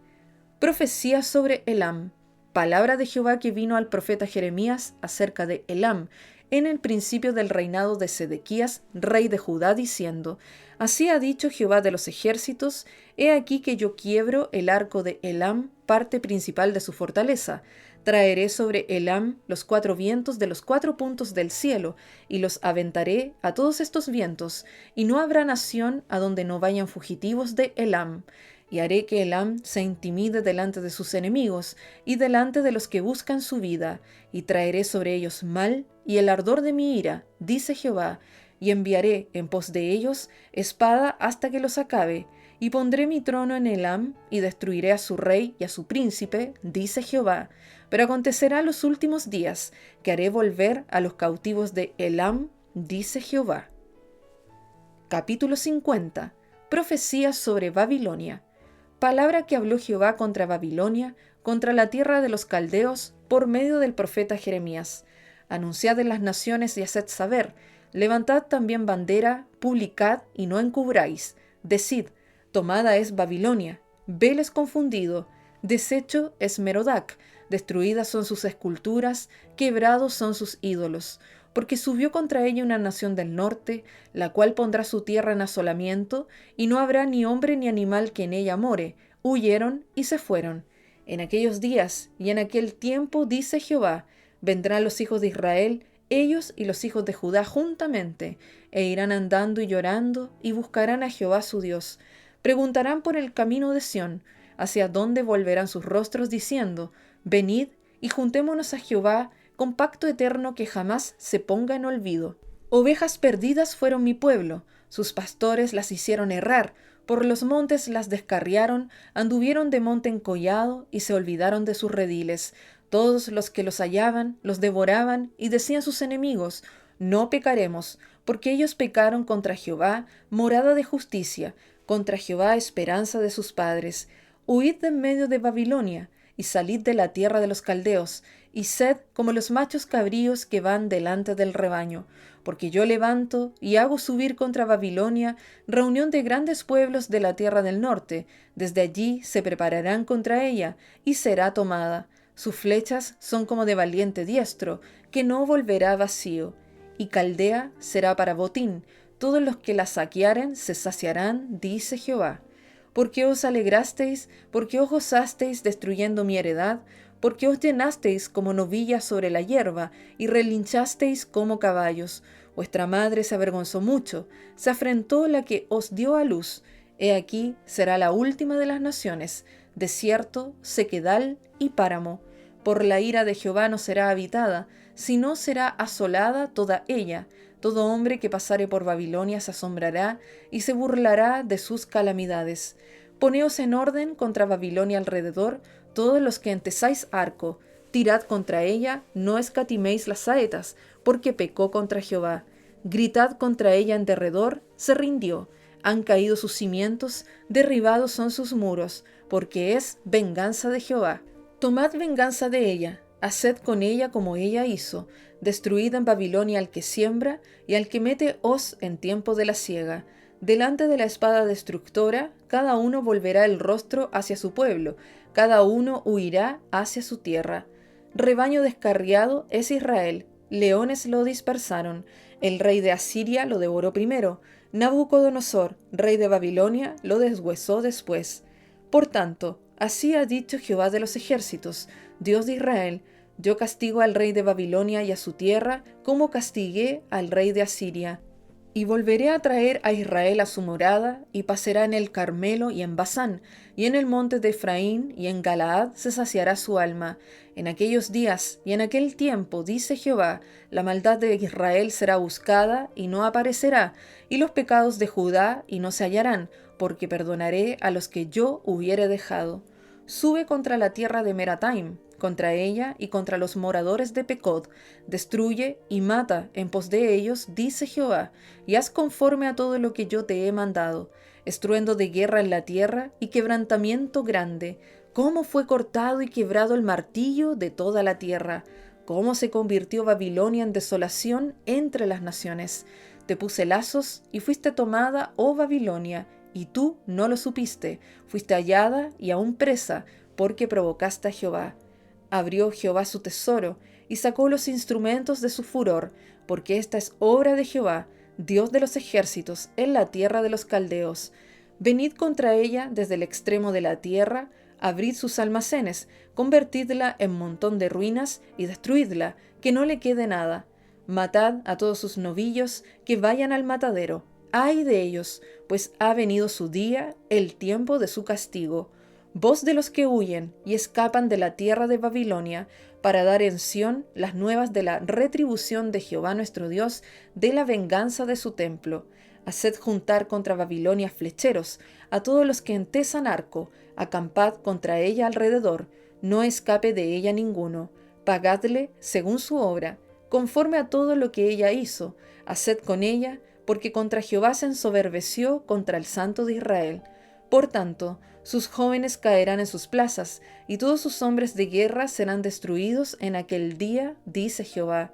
Profecía sobre Elam. Palabra de Jehová que vino al profeta Jeremías acerca de Elam, en el principio del reinado de Sedequías, rey de Judá, diciendo: así ha dicho Jehová de los ejércitos, he aquí que yo quiebro el arco de Elam, parte principal de su fortaleza. Traeré sobre Elam los 4 vientos de los 4 puntos del cielo, y los aventaré a todos estos vientos, y no habrá nación a donde no vayan fugitivos de Elam. Y haré que Elam se intimide delante de sus enemigos, y delante de los que buscan su vida, y traeré sobre ellos mal y el ardor de mi ira, dice Jehová, y enviaré en pos de ellos espada hasta que los acabe, y pondré mi trono en Elam, y destruiré a su rey y a su príncipe, dice Jehová. Pero acontecerá en los últimos días, que haré volver a los cautivos de Elam, dice Jehová. Capítulo 50. profecías sobre Babilonia. Palabra que habló Jehová contra Babilonia, contra la tierra de los caldeos, por medio del profeta Jeremías. Anunciad en las naciones y haced saber, levantad también bandera, publicad y no encubráis. Decid, tomada es Babilonia, velo es confundido, deshecho es Merodac, destruidas son sus esculturas, quebrados son sus ídolos. Porque subió contra ella una nación del norte, la cual pondrá su tierra en asolamiento, y no habrá ni hombre ni animal que en ella more. Huyeron y se fueron. En aquellos días y en aquel tiempo, dice Jehová, vendrán los hijos de Israel, ellos y los hijos de Judá juntamente, e irán andando y llorando, y buscarán a Jehová su Dios. Preguntarán por el camino de Sión, hacia dónde volverán sus rostros, diciendo, venid y juntémonos a Jehová, con pacto eterno que jamás se ponga en olvido. Ovejas perdidas fueron mi pueblo, sus pastores las hicieron errar, por los montes las descarriaron, anduvieron de monte en collado y se olvidaron de sus rediles. Todos los que los hallaban los devoraban y decían sus enemigos, no pecaremos, porque ellos pecaron contra Jehová, morada de justicia, contra Jehová, esperanza de sus padres. Huid de en medio de Babilonia, y salid de la tierra de los caldeos, y sed como los machos cabríos que van delante del rebaño, porque yo levanto y hago subir contra Babilonia reunión de grandes pueblos de la tierra del norte, desde allí se prepararán contra ella, y será tomada. Sus flechas son como de valiente diestro, que no volverá vacío, y Caldea será para botín, todos los que la saquearen se saciarán, dice Jehová. ¿Por qué os alegrasteis? ¿Por qué os gozasteis destruyendo mi heredad? ¿Por qué os llenasteis como novillas sobre la hierba y relinchasteis como caballos? Vuestra madre se avergonzó mucho, se afrentó la que os dio a luz. He aquí será la última de las naciones, desierto, sequedal y páramo. Por la ira de Jehová no será habitada, sino será asolada toda ella. Todo hombre que pasare por Babilonia se asombrará y se burlará de sus calamidades. Poneos en orden contra Babilonia alrededor, todos los que entesáis arco. Tirad contra ella, no escatiméis las saetas, porque pecó contra Jehová. Gritad contra ella en derredor, se rindió. Han caído sus cimientos, derribados son sus muros, porque es venganza de Jehová. Tomad venganza de ella, haced con ella como ella hizo. Destruid en Babilonia al que siembra y al que mete hoz en tiempo de la siega. Delante de la espada destructora, cada uno volverá el rostro hacia su pueblo, cada uno huirá hacia su tierra. Rebaño descarriado es Israel, leones lo dispersaron, el rey de Asiria lo devoró primero, Nabucodonosor, rey de Babilonia, lo deshuesó después. Por tanto, así ha dicho Jehová de los ejércitos, Dios de Israel, yo castigo al rey de Babilonia y a su tierra, como castigué al rey de Asiria. Y volveré a traer a Israel a su morada, y pasará en el Carmelo y en Basán, y en el monte de Efraín y en Galaad se saciará su alma. En aquellos días y en aquel tiempo, dice Jehová, la maldad de Israel será buscada y no aparecerá, y los pecados de Judá y no se hallarán, porque perdonaré a los que yo hubiere dejado. Sube contra la tierra de Merataim, contra ella y contra los moradores de Pecod, destruye y mata en pos de ellos, dice Jehová, y haz conforme a todo lo que yo te he mandado. Estruendo de guerra en la tierra y quebrantamiento grande, cómo fue cortado y quebrado el martillo de toda la tierra, cómo se convirtió Babilonia en desolación entre las naciones. Te puse lazos y fuiste tomada, oh Babilonia, y tú no lo supiste, fuiste hallada y aún presa, porque provocaste a Jehová. Abrió Jehová su tesoro, y sacó los instrumentos de su furor, porque esta es obra de Jehová, Dios de los ejércitos, en la tierra de los caldeos. Venid contra ella desde el extremo de la tierra, abrid sus almacenes, convertidla en montón de ruinas, y destruidla, que no le quede nada. Matad a todos sus novillos, que vayan al matadero. ¡Ay de ellos! Pues ha venido su día, el tiempo de su castigo. Voz de los que huyen y escapan de la tierra de Babilonia, para dar en Sión las nuevas de la retribución de Jehová nuestro Dios, de la venganza de su templo. Haced juntar contra Babilonia flecheros, a todos los que entesan arco, acampad contra ella alrededor, no escape de ella ninguno. Pagadle según su obra, conforme a todo lo que ella hizo, haced con ella, porque contra Jehová se ensoberbeció contra el Santo de Israel. Por tanto, sus jóvenes caerán en sus plazas, y todos sus hombres de guerra serán destruidos en aquel día, dice Jehová.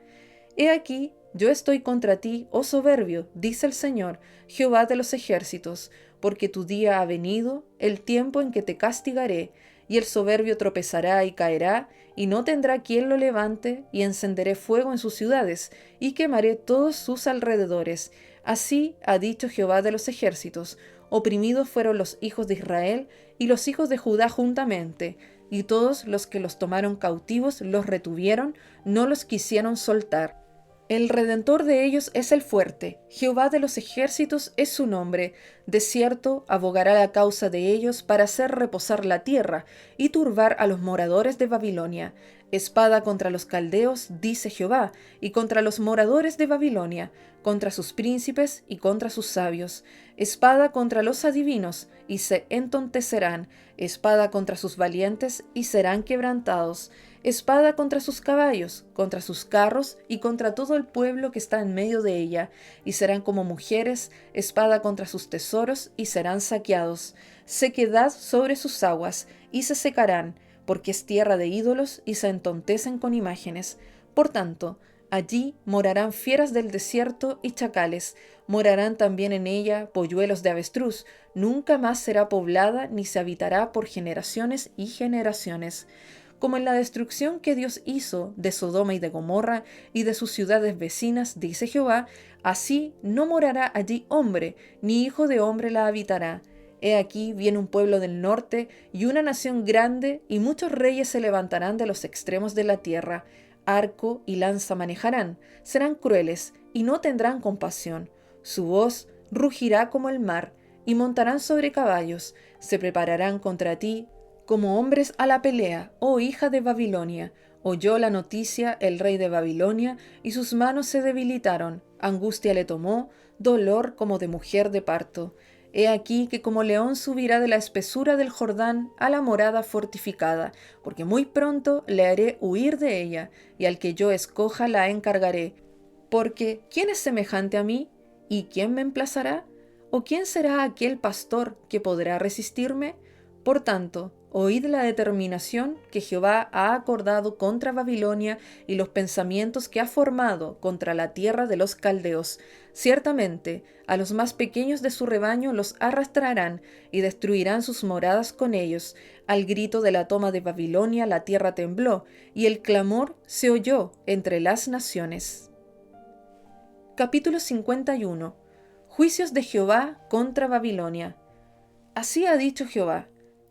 He aquí, yo estoy contra ti, oh soberbio, dice el Señor, Jehová de los ejércitos, porque tu día ha venido, el tiempo en que te castigaré, y el soberbio tropezará y caerá, y no tendrá quien lo levante, y encenderé fuego en sus ciudades, y quemaré todos sus alrededores. Así ha dicho Jehová de los ejércitos. Oprimidos fueron los hijos de Israel, y los hijos de Judá juntamente, y todos los que los tomaron cautivos los retuvieron, no los quisieron soltar. El Redentor de ellos es el fuerte, Jehová de los ejércitos es su nombre. De cierto, abogará la causa de ellos para hacer reposar la tierra y turbar a los moradores de Babilonia. Espada contra los caldeos, dice Jehová, y contra los moradores de Babilonia, contra sus príncipes y contra sus sabios. Espada contra los adivinos, y se entontecerán. Espada contra sus valientes, y serán quebrantados. Espada contra sus caballos, contra sus carros y contra todo el pueblo que está en medio de ella, y serán como mujeres, espada contra sus tesoros, y serán saqueados. Sequedad sobre sus aguas, y se secarán, porque es tierra de ídolos, y se entontecen con imágenes. Por tanto, allí morarán fieras del desierto y chacales, morarán también en ella polluelos de avestruz, nunca más será poblada, ni se habitará por generaciones y generaciones. Como en la destrucción que Dios hizo de Sodoma y de Gomorra y de sus ciudades vecinas, dice Jehová, así no morará allí hombre, ni hijo de hombre la habitará. He aquí viene un pueblo del norte y una nación grande, y muchos reyes se levantarán de los extremos de la tierra. Arco y lanza manejarán, serán crueles, y no tendrán compasión. Su voz rugirá como el mar, y montarán sobre caballos, se prepararán contra ti, como hombres a la pelea, oh hija de Babilonia. Oyó la noticia el rey de Babilonia, y sus manos se debilitaron, angustia le tomó, dolor como de mujer de parto. He aquí que como león subirá de la espesura del Jordán a la morada fortificada, porque muy pronto le haré huir de ella, y al que yo escoja la encargaré. Porque, ¿quién es semejante a mí? ¿Y quién me emplazará? ¿O quién será aquel pastor que podrá resistirme? Por tanto, oíd la determinación que Jehová ha acordado contra Babilonia y los pensamientos que ha formado contra la tierra de los caldeos. Ciertamente, a los más pequeños de su rebaño los arrastrarán y destruirán sus moradas con ellos. Al grito de la toma de Babilonia la tierra tembló, y el clamor se oyó entre las naciones. Capítulo 51. Juicios de Jehová contra Babilonia. Así ha dicho Jehová: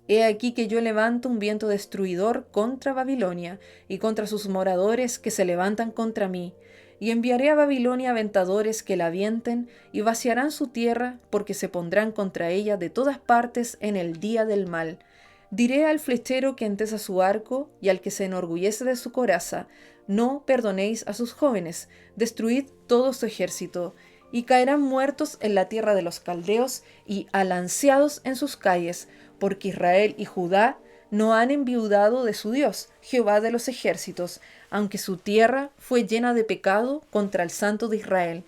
He aquí que yo levanto un viento destruidor contra Babilonia y contra sus moradores que se levantan contra mí, y enviaré a Babilonia aventadores que la avienten y vaciarán su tierra, porque se pondrán contra ella de todas partes en el día del mal. Diré al flechero que entesa su arco y al que se enorgullece de su coraza: no perdonéis a sus jóvenes, destruid todo su ejército. Y caerán muertos en la tierra de los caldeos y alanceados en sus calles, porque Israel y Judá no han enviudado de su Dios, Jehová de los ejércitos, aunque su tierra fue llena de pecado contra el Santo de Israel.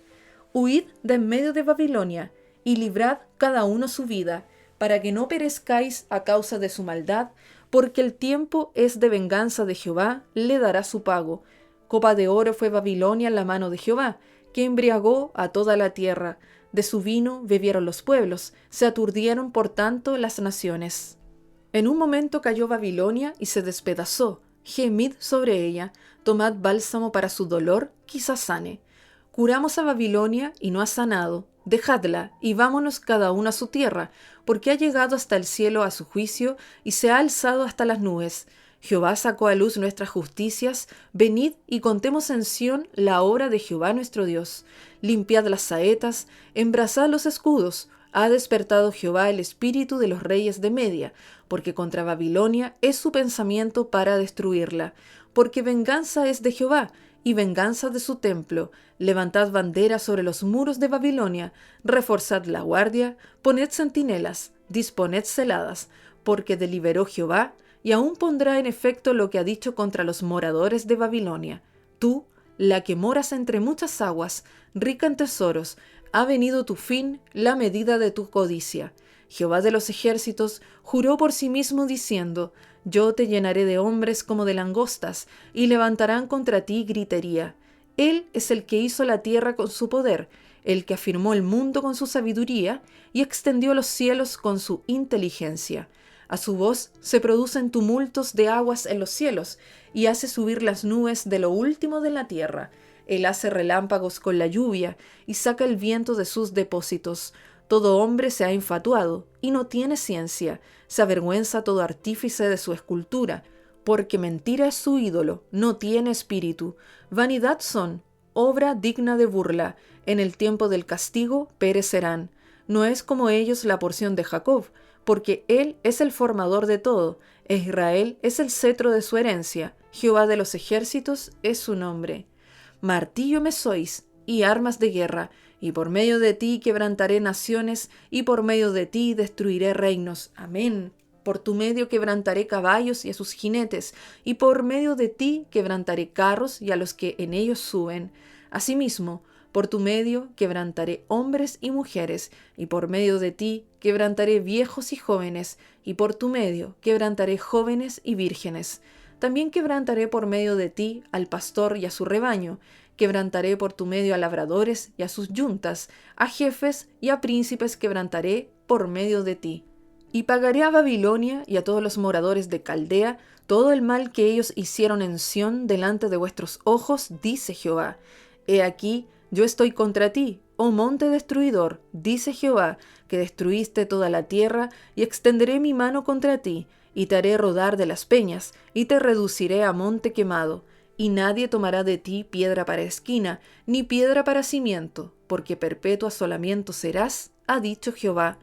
Huid de en medio de Babilonia, y librad cada uno su vida, para que no perezcáis a causa de su maldad, porque el tiempo es de venganza de Jehová, le dará su pago. Copa de oro fue Babilonia en la mano de Jehová, que embriagó a toda la tierra. De su vino bebieron los pueblos, se aturdieron por tanto las naciones. En un momento cayó Babilonia y se despedazó. Gemid sobre ella, tomad bálsamo para su dolor, quizás sane. Curamos a Babilonia y no ha sanado. Dejadla y vámonos cada uno a su tierra, porque ha llegado hasta el cielo a su juicio y se ha alzado hasta las nubes. Jehová sacó a luz nuestras justicias, venid y contemos en Sión la obra de Jehová nuestro Dios. Limpiad las saetas, embrazad los escudos. Ha despertado Jehová el espíritu de los reyes de Media, porque contra Babilonia es su pensamiento para destruirla. Porque venganza es de Jehová, y venganza de su templo. Levantad bandera sobre los muros de Babilonia, reforzad la guardia, poned centinelas, disponed celadas, porque deliberó Jehová, y aún pondrá en efecto lo que ha dicho contra los moradores de Babilonia. Tú, la que moras entre muchas aguas, rica en tesoros, ha venido tu fin, la medida de tu codicia. Jehová de los ejércitos juró por sí mismo diciendo: yo te llenaré de hombres como de langostas, y levantarán contra ti gritería. Él es el que hizo la tierra con su poder, el que afirmó el mundo con su sabiduría, y extendió los cielos con su inteligencia. A su voz se producen tumultos de aguas en los cielos, y hace subir las nubes de lo último de la tierra. Él hace relámpagos con la lluvia, y saca el viento de sus depósitos. Todo hombre se ha infatuado, y no tiene ciencia. Se avergüenza todo artífice de su escultura, porque mentira es su ídolo, no tiene espíritu. Vanidad son, obra digna de burla. En el tiempo del castigo perecerán. No es como ellos la porción de Jacob, porque él es el formador de todo. Israel es el cetro de su herencia. Jehová de los ejércitos es su nombre. Martillo me sois, y armas de guerra, y por medio de ti quebrantaré naciones, y por medio de ti destruiré reinos. Amén. Por tu medio quebrantaré caballos y a sus jinetes, y por medio de ti quebrantaré carros y a los que en ellos suben. Asimismo, por tu medio quebrantaré hombres y mujeres, y por medio de ti quebrantaré viejos y jóvenes, y por tu medio quebrantaré jóvenes y vírgenes. También quebrantaré por medio de ti al pastor y a su rebaño. Quebrantaré por tu medio a labradores y a sus yuntas, a jefes y a príncipes quebrantaré por medio de ti. Y pagaré a Babilonia y a todos los moradores de Caldea todo el mal que ellos hicieron en Sión delante de vuestros ojos, dice Jehová. He aquí, yo estoy contra ti, oh monte destruidor, dice Jehová, que destruiste toda la tierra, y extenderé mi mano contra ti, y te haré rodar de las peñas, y te reduciré a monte quemado. Y nadie tomará de ti piedra para esquina, ni piedra para cimiento, porque perpetuo asolamiento serás, ha dicho Jehová.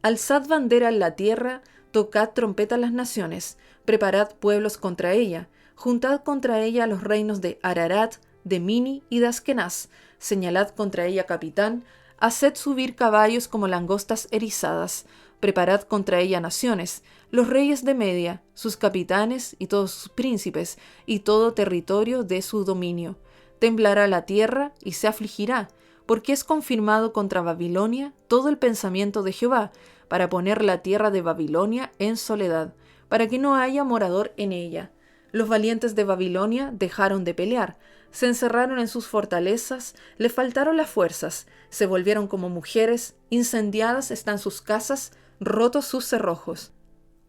Alzad bandera en la tierra, tocad trompeta a las naciones, preparad pueblos contra ella, juntad contra ella los reinos de Ararat, de Mini y de Askenaz, señalad contra ella capitán, haced subir caballos como langostas erizadas, preparad contra ella naciones, los reyes de Media, sus capitanes y todos sus príncipes, y todo territorio de su dominio. Temblará la tierra y se afligirá, porque es confirmado contra Babilonia todo el pensamiento de Jehová, para poner la tierra de Babilonia en soledad, para que no haya morador en ella. Los valientes de Babilonia dejaron de pelear, se encerraron en sus fortalezas, le faltaron las fuerzas, se volvieron como mujeres, incendiadas están sus casas, rotos sus cerrojos.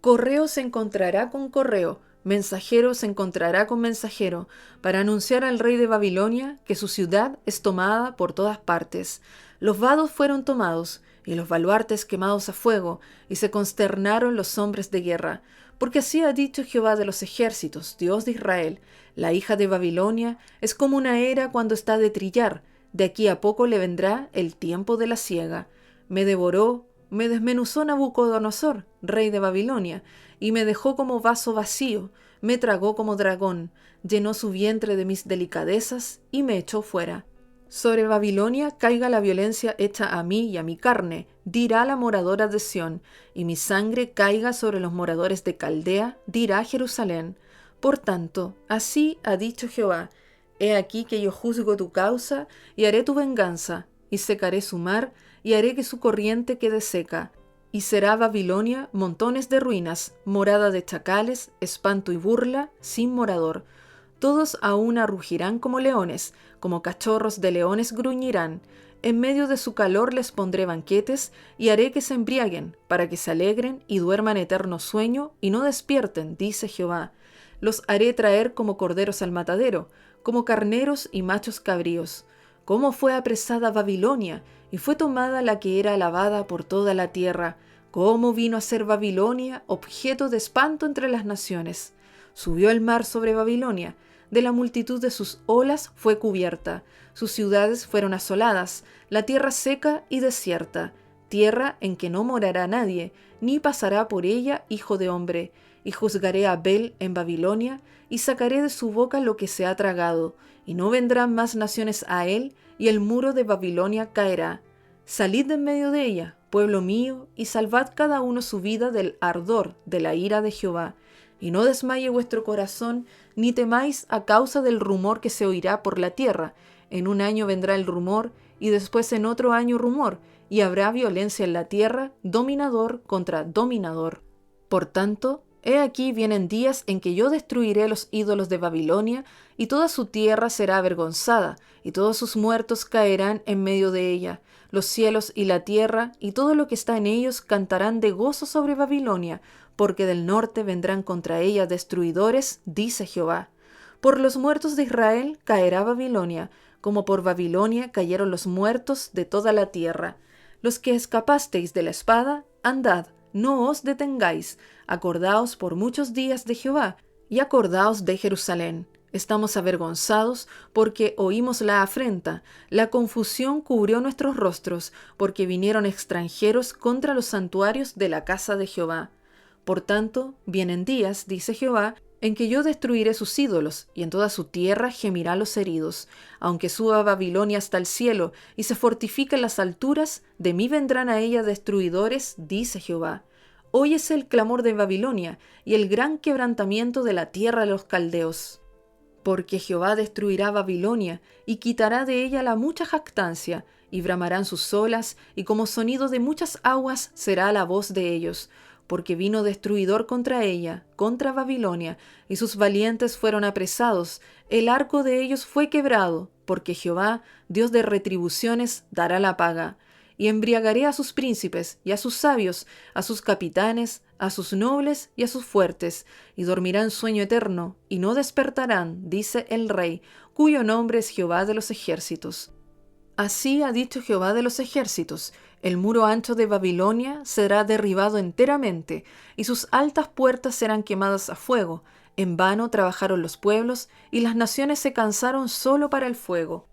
Correo se encontrará con correo, mensajero se encontrará con mensajero, para anunciar al rey de Babilonia que su ciudad es tomada por todas partes. Los vados fueron tomados, y los baluartes quemados a fuego, y se consternaron los hombres de guerra. Porque así ha dicho Jehová de los ejércitos, Dios de Israel: la hija de Babilonia es como una era cuando está de trillar, de aquí a poco le vendrá el tiempo de la siega. Me devoró, me desmenuzó Nabucodonosor, rey de Babilonia, y me dejó como vaso vacío, me tragó como dragón, llenó su vientre de mis delicadezas y me echó fuera. Sobre Babilonia caiga la violencia hecha a mí y a mi carne, dirá la moradora de Sión, y mi sangre caiga sobre los moradores de Caldea, dirá Jerusalén. Por tanto, así ha dicho Jehová: he aquí que yo juzgo tu causa, y haré tu venganza, y secaré su mar, y haré que su corriente quede seca. Y será Babilonia montones de ruinas, morada de chacales, espanto y burla, sin morador. Todos a una rugirán como leones, como cachorros de leones gruñirán. En medio de su calor les pondré banquetes, y haré que se embriaguen, para que se alegren y duerman eterno sueño, y no despierten, dice Jehová. Los haré traer como corderos al matadero, como carneros y machos cabríos. Cómo fue apresada Babilonia, y fue tomada la que era alabada por toda la tierra. Cómo vino a ser Babilonia objeto de espanto entre las naciones. Subió el mar sobre Babilonia, de la multitud de sus olas fue cubierta, sus ciudades fueron asoladas, la tierra seca y desierta, tierra en que no morará nadie, ni pasará por ella hijo de hombre. Y juzgaré a Bel en Babilonia, y sacaré de su boca lo que se ha tragado, y no vendrán más naciones a él, y el muro de Babilonia caerá. Salid de en medio de ella, pueblo mío, y salvad cada uno su vida del ardor de la ira de Jehová. Y no desmaye vuestro corazón, ni temáis a causa del rumor que se oirá por la tierra. En un año vendrá el rumor, y después en otro año rumor, y habrá violencia en la tierra, dominador contra dominador. Por tanto, he aquí vienen días en que yo destruiré los ídolos de Babilonia, y toda su tierra será avergonzada, y todos sus muertos caerán en medio de ella. Los cielos y la tierra, y todo lo que está en ellos, cantarán de gozo sobre Babilonia, porque del norte vendrán contra ella destruidores, dice Jehová. Por los muertos de Israel caerá Babilonia, como por Babilonia cayeron los muertos de toda la tierra. Los que escapasteis de la espada, andad, no os detengáis, acordaos por muchos días de Jehová, y acordaos de Jerusalén. Estamos avergonzados porque oímos la afrenta, la confusión cubrió nuestros rostros, porque vinieron extranjeros contra los santuarios de la casa de Jehová. Por tanto, vienen días, dice Jehová, en que yo destruiré sus ídolos, y en toda su tierra gemirá los heridos. Aunque suba Babilonia hasta el cielo, y se fortifique en las alturas, de mí vendrán a ella destruidores, dice Jehová. Óyese el clamor de Babilonia, y el gran quebrantamiento de la tierra de los caldeos. Porque Jehová destruirá Babilonia, y quitará de ella la mucha jactancia, y bramarán sus olas, y como sonido de muchas aguas será la voz de ellos. Porque vino destruidor contra ella, contra Babilonia, y sus valientes fueron apresados, el arco de ellos fue quebrado, porque Jehová, Dios de retribuciones, dará la paga. Y embriagaré a sus príncipes, y a sus sabios, a sus capitanes, a sus nobles y a sus fuertes, y dormirán sueño eterno, y no despertarán, dice el Rey, cuyo nombre es Jehová de los ejércitos. Así ha dicho Jehová de los ejércitos: el muro ancho de Babilonia será derribado enteramente, y sus altas puertas serán quemadas a fuego. En vano trabajaron los pueblos, y las naciones se cansaron solo para el fuego.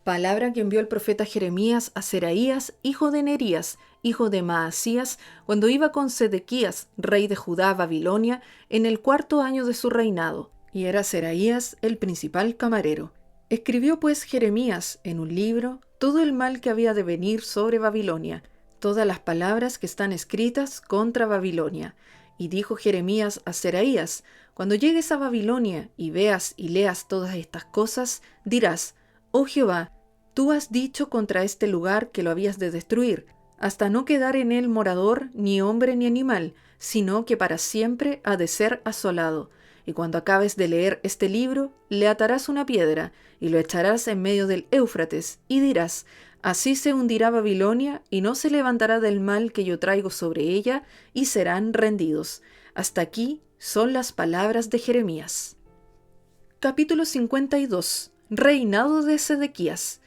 Palabra que envió el profeta Jeremías a Seraías, hijo de Nerías, hijo de Maasías, cuando iba con Sedequías, rey de Judá, a Babilonia, en el 4º año de su reinado, y era Seraías el principal camarero. Escribió pues Jeremías en un libro todo el mal que había de venir sobre Babilonia, todas las palabras que están escritas contra Babilonia. Y dijo Jeremías a Seraías: cuando llegues a Babilonia y veas y leas todas estas cosas, dirás: oh Jehová, tú has dicho contra este lugar que lo habías de destruir, hasta no quedar en él morador, ni hombre ni animal, sino que para siempre ha de ser asolado. Y cuando acabes de leer este libro, le atarás una piedra, y lo echarás en medio del Éufrates, y dirás: así se hundirá Babilonia, y no se levantará del mal que yo traigo sobre ella, y serán rendidos. Hasta aquí son las palabras de Jeremías. Capítulo 52. Reinado de Sedequías.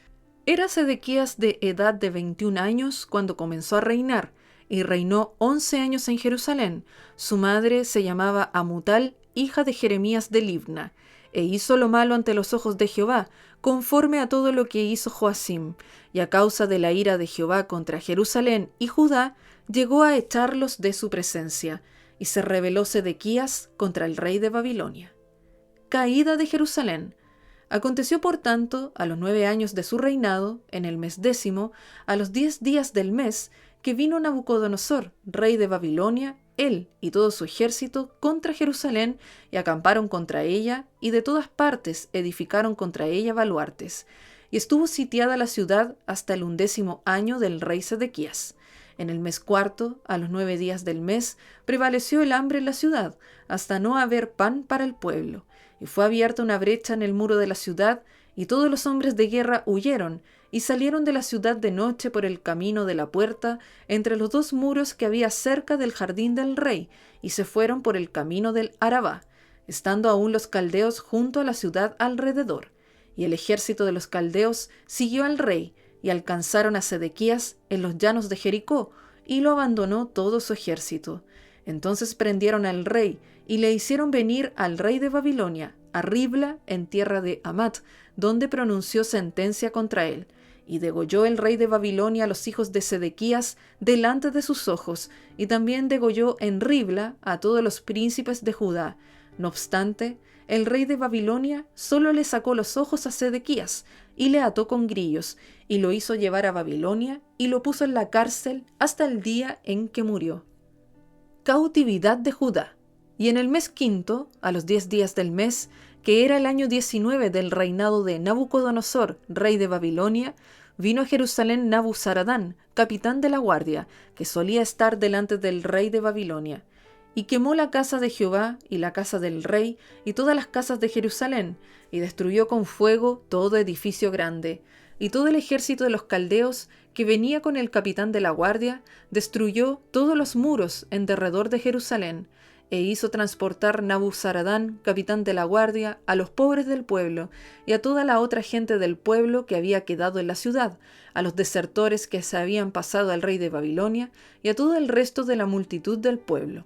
Era Sedequías de edad de 21 años cuando comenzó a reinar, y reinó 11 años en Jerusalén. Su madre se llamaba Amutal, hija de Jeremías de Libna, e hizo lo malo ante los ojos de Jehová, conforme a todo lo que hizo Joacim, y a causa de la ira de Jehová contra Jerusalén y Judá, llegó a echarlos de su presencia, y se rebeló Sedequías contra el rey de Babilonia. Caída de Jerusalén. Aconteció por tanto, a los 9 años de su reinado, en el mes 10, a los 10 días del mes, que vino Nabucodonosor, rey de Babilonia, él y todo su ejército, contra Jerusalén, y acamparon contra ella, y de todas partes edificaron contra ella baluartes. Y estuvo sitiada la ciudad hasta el 11º año del rey Sedequías. En el mes 4, a los 9 días del mes, prevaleció el hambre en la ciudad, hasta no haber pan para el pueblo. Y fue abierta una brecha en el muro de la ciudad, y todos los hombres de guerra huyeron, y salieron de la ciudad de noche por el camino de la puerta, entre los 2 muros que había cerca del jardín del rey, y se fueron por el camino del Arabá, estando aún los caldeos junto a la ciudad alrededor. Y el ejército de los caldeos siguió al rey, y alcanzaron a Sedequías en los llanos de Jericó, y lo abandonó todo su ejército. Entonces prendieron al rey, y le hicieron venir al rey de Babilonia, a Ribla, en tierra de Hamat, donde pronunció sentencia contra él. Y degolló el rey de Babilonia a los hijos de Sedequías delante de sus ojos, y también degolló en Ribla a todos los príncipes de Judá. No obstante, el rey de Babilonia solo le sacó los ojos a Sedequías, y le ató con grillos, y lo hizo llevar a Babilonia, y lo puso en la cárcel hasta el día en que murió. Cautividad de Judá. Y en el mes 5, a los 10 días del mes, que era el año 19 del reinado de Nabucodonosor, rey de Babilonia, vino a Jerusalén Nabuzaradán, capitán de la guardia, que solía estar delante del rey de Babilonia, y quemó la casa de Jehová y la casa del rey y todas las casas de Jerusalén, y destruyó con fuego todo edificio grande. Y todo el ejército de los caldeos que venía con el capitán de la guardia destruyó todos los muros en derredor de Jerusalén, e hizo transportar Nabuzaradán, capitán de la guardia, a los pobres del pueblo y a toda la otra gente del pueblo que había quedado en la ciudad, a los desertores que se habían pasado al rey de Babilonia y a todo el resto de la multitud del pueblo.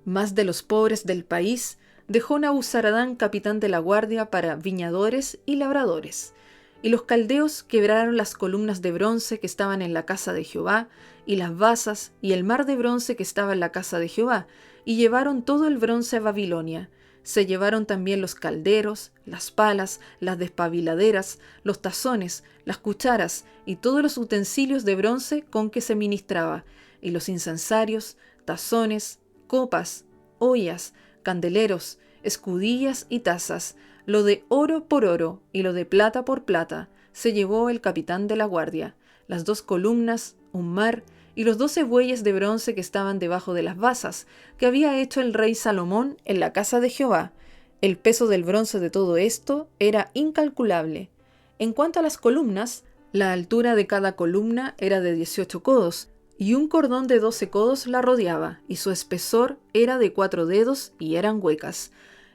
Mas de los pobres del país dejó Nabuzaradán, capitán de la guardia, para viñadores y labradores. Y los caldeos quebraron las columnas de bronce que estaban en la casa de Jehová, y las basas, y el mar de bronce que estaba en la casa de Jehová, y llevaron todo el bronce a Babilonia. Se llevaron también los calderos, las palas, las despabiladeras, los tazones, las cucharas, y todos los utensilios de bronce con que se ministraba, y los incensarios, tazones, copas, ollas, candeleros, escudillas y tazas, lo de oro por oro y lo de plata por plata, se llevó el capitán de la guardia, las 2 columnas, un mar, y los 12 bueyes de bronce que estaban debajo de las basas, que había hecho el rey Salomón en la casa de Jehová. El peso del bronce de todo esto era incalculable. En cuanto a las columnas, la altura de cada columna era de 18 codos, y un cordón de 12 codos la rodeaba, y su espesor era de 4 dedos, y eran huecas.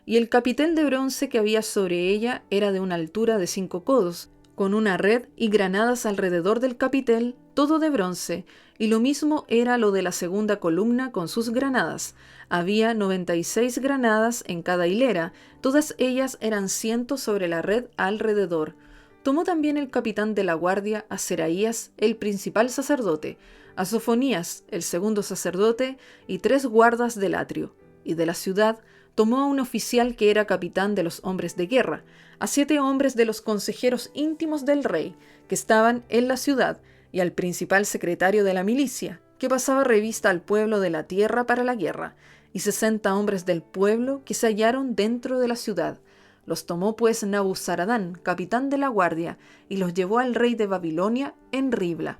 Y el capitel de bronce que había sobre ella era de una altura de 5 codos, con una red y granadas alrededor del capitel, todo de bronce, y lo mismo era lo de la segunda columna con sus granadas. Había 96 granadas en cada hilera, todas ellas eran 100 sobre la red alrededor. Tomó también el capitán de la guardia a Seraías, el principal sacerdote, a Sofonías, el segundo sacerdote, y 3 guardas del atrio. Y de la ciudad tomó a un oficial que era capitán de los hombres de guerra, a 7 hombres de los consejeros íntimos del rey, que estaban en la ciudad, y al principal secretario de la milicia, que pasaba revista al pueblo de la tierra para la guerra, y 60 hombres del pueblo que se hallaron dentro de la ciudad. Los tomó pues Nabuzaradán, capitán de la guardia, y los llevó al rey de Babilonia en Ribla.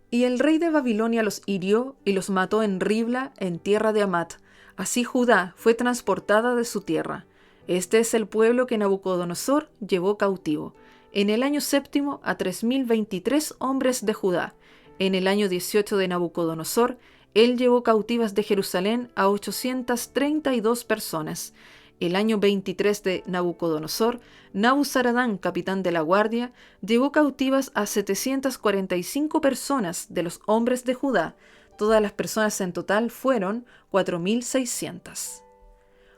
Y el rey de Babilonia los hirió y los mató en Ribla, en tierra de Amat. Así Judá fue transportada de su tierra. Este es el pueblo que Nabucodonosor llevó cautivo. En el año 7 a 3023 hombres de Judá. En el año 18 de Nabucodonosor, él llevó cautivas de Jerusalén a 832 personas. El año 23 de Nabucodonosor, Nabuzaradán, capitán de la guardia, llevó cautivas a 745 personas de los hombres de Judá. Todas las personas en total fueron 4600.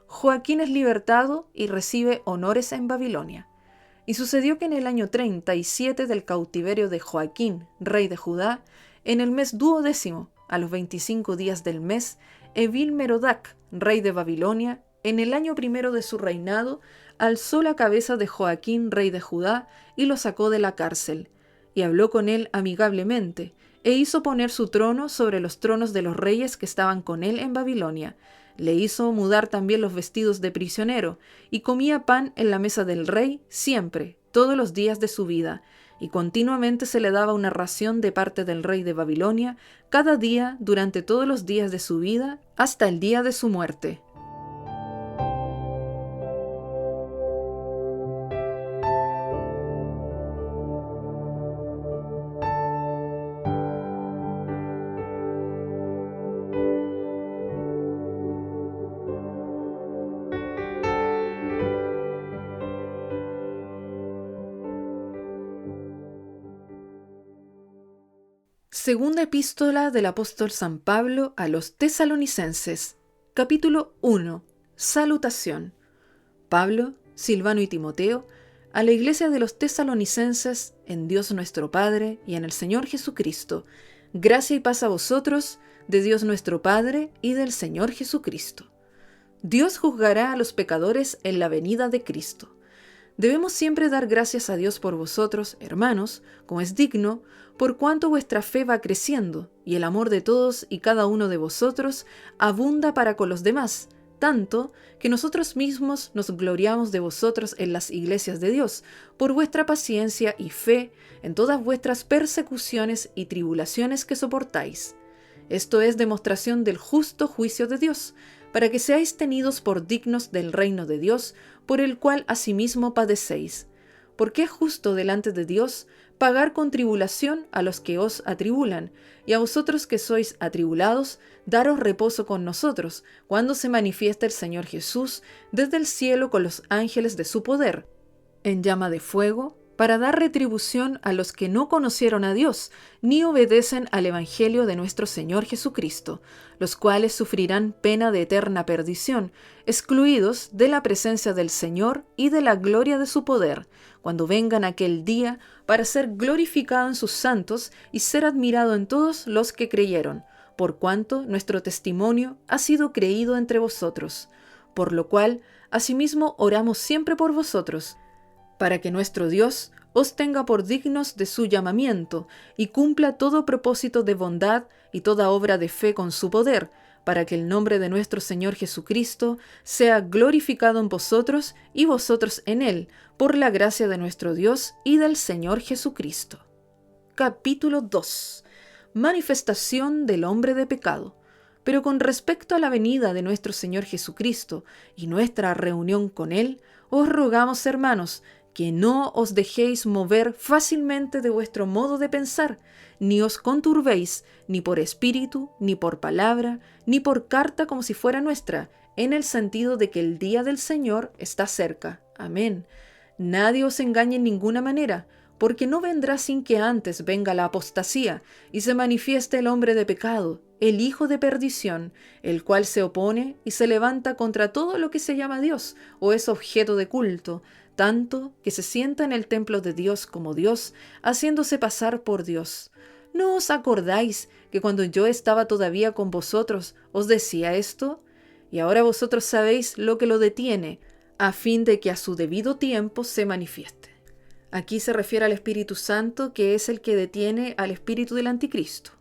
Joaquín es libertado y recibe honores en Babilonia. Y sucedió que en el año 37 del cautiverio de Joaquín, rey de Judá, en el mes 12, a los 25 días del mes, Evil-Merodach, rey de Babilonia, en el año 1 de su reinado, alzó la cabeza de Joaquín, rey de Judá, y lo sacó de la cárcel, y habló con él amigablemente, e hizo poner su trono sobre los tronos de los reyes que estaban con él en Babilonia. Le hizo mudar también los vestidos de prisionero, y comía pan en la mesa del rey siempre, todos los días de su vida, y continuamente se le daba una ración de parte del rey de Babilonia, cada día durante todos los días de su vida, hasta el día de su muerte. Segunda epístola del apóstol San Pablo a los Tesalonicenses, capítulo 1. Salutación. Pablo, Silvano y Timoteo, a la iglesia de los Tesalonicenses, en Dios nuestro Padre y en el Señor Jesucristo, gracia y paz a vosotros, de Dios nuestro Padre y del Señor Jesucristo. Dios juzgará a los pecadores en la venida de Cristo. Debemos siempre dar gracias a Dios por vosotros, hermanos, como es digno, por cuanto vuestra fe va creciendo, y el amor de todos y cada uno de vosotros abunda para con los demás, tanto que nosotros mismos nos gloriamos de vosotros en las iglesias de Dios, por vuestra paciencia y fe en todas vuestras persecuciones y tribulaciones que soportáis. Esto es demostración del justo juicio de Dios, para que seáis tenidos por dignos del reino de Dios, por el cual asimismo padecéis. Porque es justo delante de Dios pagar con tribulación a los que os atribulan, y a vosotros que sois atribulados, daros reposo con nosotros, cuando se manifiesta el Señor Jesús desde el cielo con los ángeles de su poder, en llama de fuego, para dar retribución a los que no conocieron a Dios, ni obedecen al Evangelio de nuestro Señor Jesucristo, los cuales sufrirán pena de eterna perdición, excluidos de la presencia del Señor y de la gloria de su poder, cuando vengan aquel día para ser glorificado en sus santos y ser admirado en todos los que creyeron, por cuanto nuestro testimonio ha sido creído entre vosotros, por lo cual asimismo oramos siempre por vosotros, para que nuestro Dios os tenga por dignos de su llamamiento y cumpla todo propósito de bondad y toda obra de fe con su poder, para que el nombre de nuestro Señor Jesucristo sea glorificado en vosotros y vosotros en Él, por la gracia de nuestro Dios y del Señor Jesucristo. Capítulo 2. Manifestación del hombre de pecado. Pero con respecto a la venida de nuestro Señor Jesucristo y nuestra reunión con Él, os rogamos, hermanos, que no os dejéis mover fácilmente de vuestro modo de pensar, ni os conturbéis, ni por espíritu, ni por palabra, ni por carta como si fuera nuestra, en el sentido de que el día del Señor está cerca. Amén. Nadie os engañe en ninguna manera, porque no vendrá sin que antes venga la apostasía, y se manifieste el hombre de pecado, el hijo de perdición, el cual se opone y se levanta contra todo lo que se llama Dios, o es objeto de culto, tanto que se sienta en el templo de Dios como Dios, haciéndose pasar por Dios. ¿No os acordáis que cuando yo estaba todavía con vosotros os decía esto? Y ahora vosotros sabéis lo que lo detiene, a fin de que a su debido tiempo se manifieste. Aquí se refiere al Espíritu Santo, que es el que detiene al espíritu del anticristo.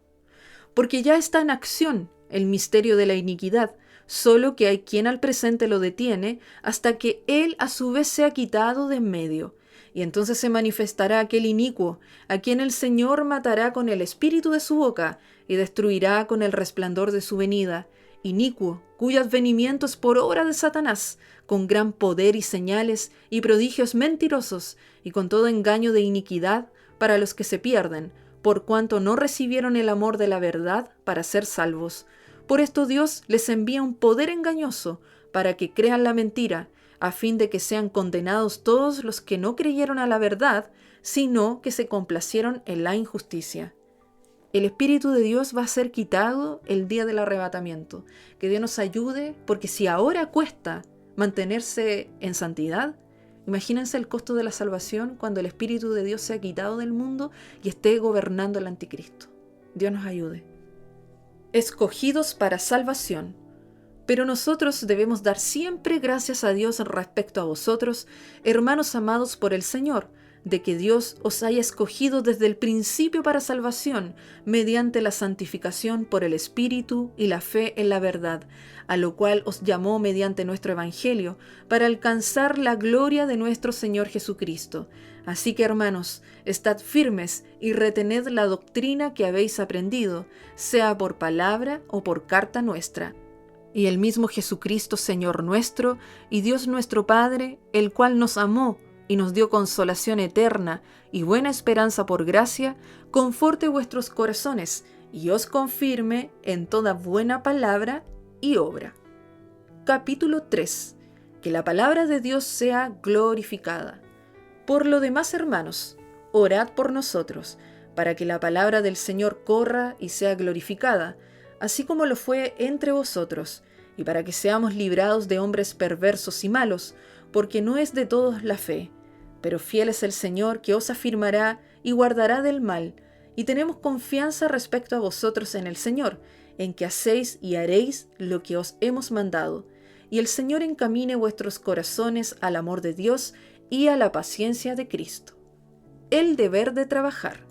Porque ya está en acción el misterio de la iniquidad, solo que hay quien al presente lo detiene hasta que él a su vez sea quitado de en medio. Y entonces se manifestará aquel inicuo, a quien el Señor matará con el espíritu de su boca y destruirá con el resplandor de su venida. Inicuo, cuyo advenimiento es por obra de Satanás, con gran poder y señales y prodigios mentirosos, y con todo engaño de iniquidad para los que se pierden, por cuanto no recibieron el amor de la verdad para ser salvos. Por esto Dios les envía un poder engañoso, para que crean la mentira, a fin de que sean condenados todos los que no creyeron a la verdad, sino que se complacieron en la injusticia. El Espíritu de Dios va a ser quitado el día del arrebatamiento. Que Dios nos ayude, porque si ahora cuesta mantenerse en santidad, imagínense el costo de la salvación cuando el Espíritu de Dios sea quitado del mundo y esté gobernando el anticristo. Dios nos ayude. Escogidos para salvación. Pero nosotros debemos dar siempre gracias a Dios respecto a vosotros, hermanos amados por el Señor, de que Dios os haya escogido desde el principio para salvación, mediante la santificación por el Espíritu y la fe en la verdad, a lo cual os llamó mediante nuestro Evangelio, para alcanzar la gloria de nuestro Señor Jesucristo. Así que, hermanos, estad firmes y retened la doctrina que habéis aprendido, sea por palabra o por carta nuestra. Y el mismo Jesucristo, Señor nuestro, y Dios nuestro Padre, el cual nos amó y nos dio consolación eterna y buena esperanza por gracia, conforte vuestros corazones y os confirme en toda buena palabra y obra. Capítulo 3. Que la palabra de Dios sea glorificada. Por lo demás, hermanos, orad por nosotros, para que la palabra del Señor corra y sea glorificada, así como lo fue entre vosotros, y para que seamos librados de hombres perversos y malos, porque no es de todos la fe. Pero fiel es el Señor, que os afirmará y guardará del mal, y tenemos confianza respecto a vosotros en el Señor, en que hacéis y haréis lo que os hemos mandado. Y el Señor encamine vuestros corazones al amor de Dios y a la paciencia de Cristo. El deber de trabajar.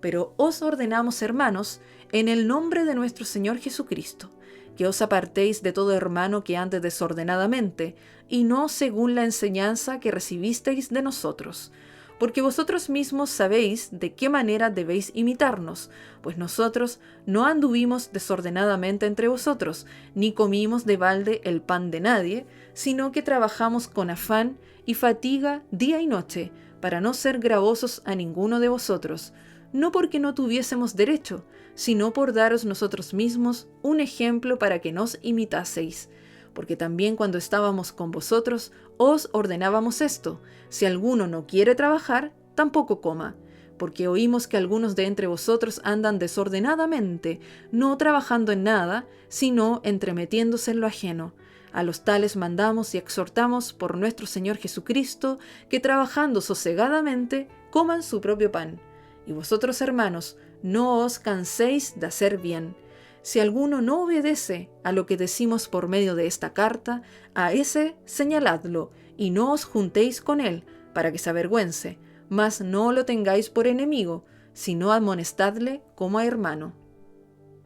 Pero os ordenamos, hermanos, en el nombre de nuestro Señor Jesucristo, que os apartéis de todo hermano que ande desordenadamente, y no según la enseñanza que recibisteis de nosotros. Porque vosotros mismos sabéis de qué manera debéis imitarnos, pues nosotros no anduvimos desordenadamente entre vosotros, ni comimos de balde el pan de nadie, sino que trabajamos con afán y fatiga día y noche, para no ser gravosos a ninguno de vosotros, no porque no tuviésemos derecho, sino por daros nosotros mismos un ejemplo para que nos imitaseis. Porque también cuando estábamos con vosotros os ordenábamos esto: si alguno no quiere trabajar, tampoco coma. Porque oímos que algunos de entre vosotros andan desordenadamente, no trabajando en nada, sino entremetiéndose en lo ajeno. A los tales mandamos y exhortamos por nuestro Señor Jesucristo, que trabajando sosegadamente coman su propio pan. Y vosotros, hermanos, no os canséis de hacer bien. Si alguno no obedece a lo que decimos por medio de esta carta, a ese señaladlo, y no os juntéis con él, para que se avergüence, mas no lo tengáis por enemigo, sino amonestadle como a hermano.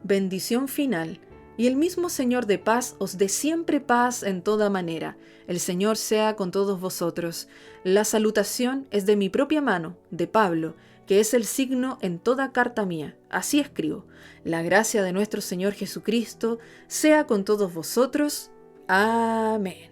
Bendición final. Y el mismo Señor de paz os dé siempre paz en toda manera. El Señor sea con todos vosotros. La salutación es de mi propia mano, de Pablo, que es el signo en toda carta mía. Así escribo. La gracia de nuestro Señor Jesucristo sea con todos vosotros. Amén.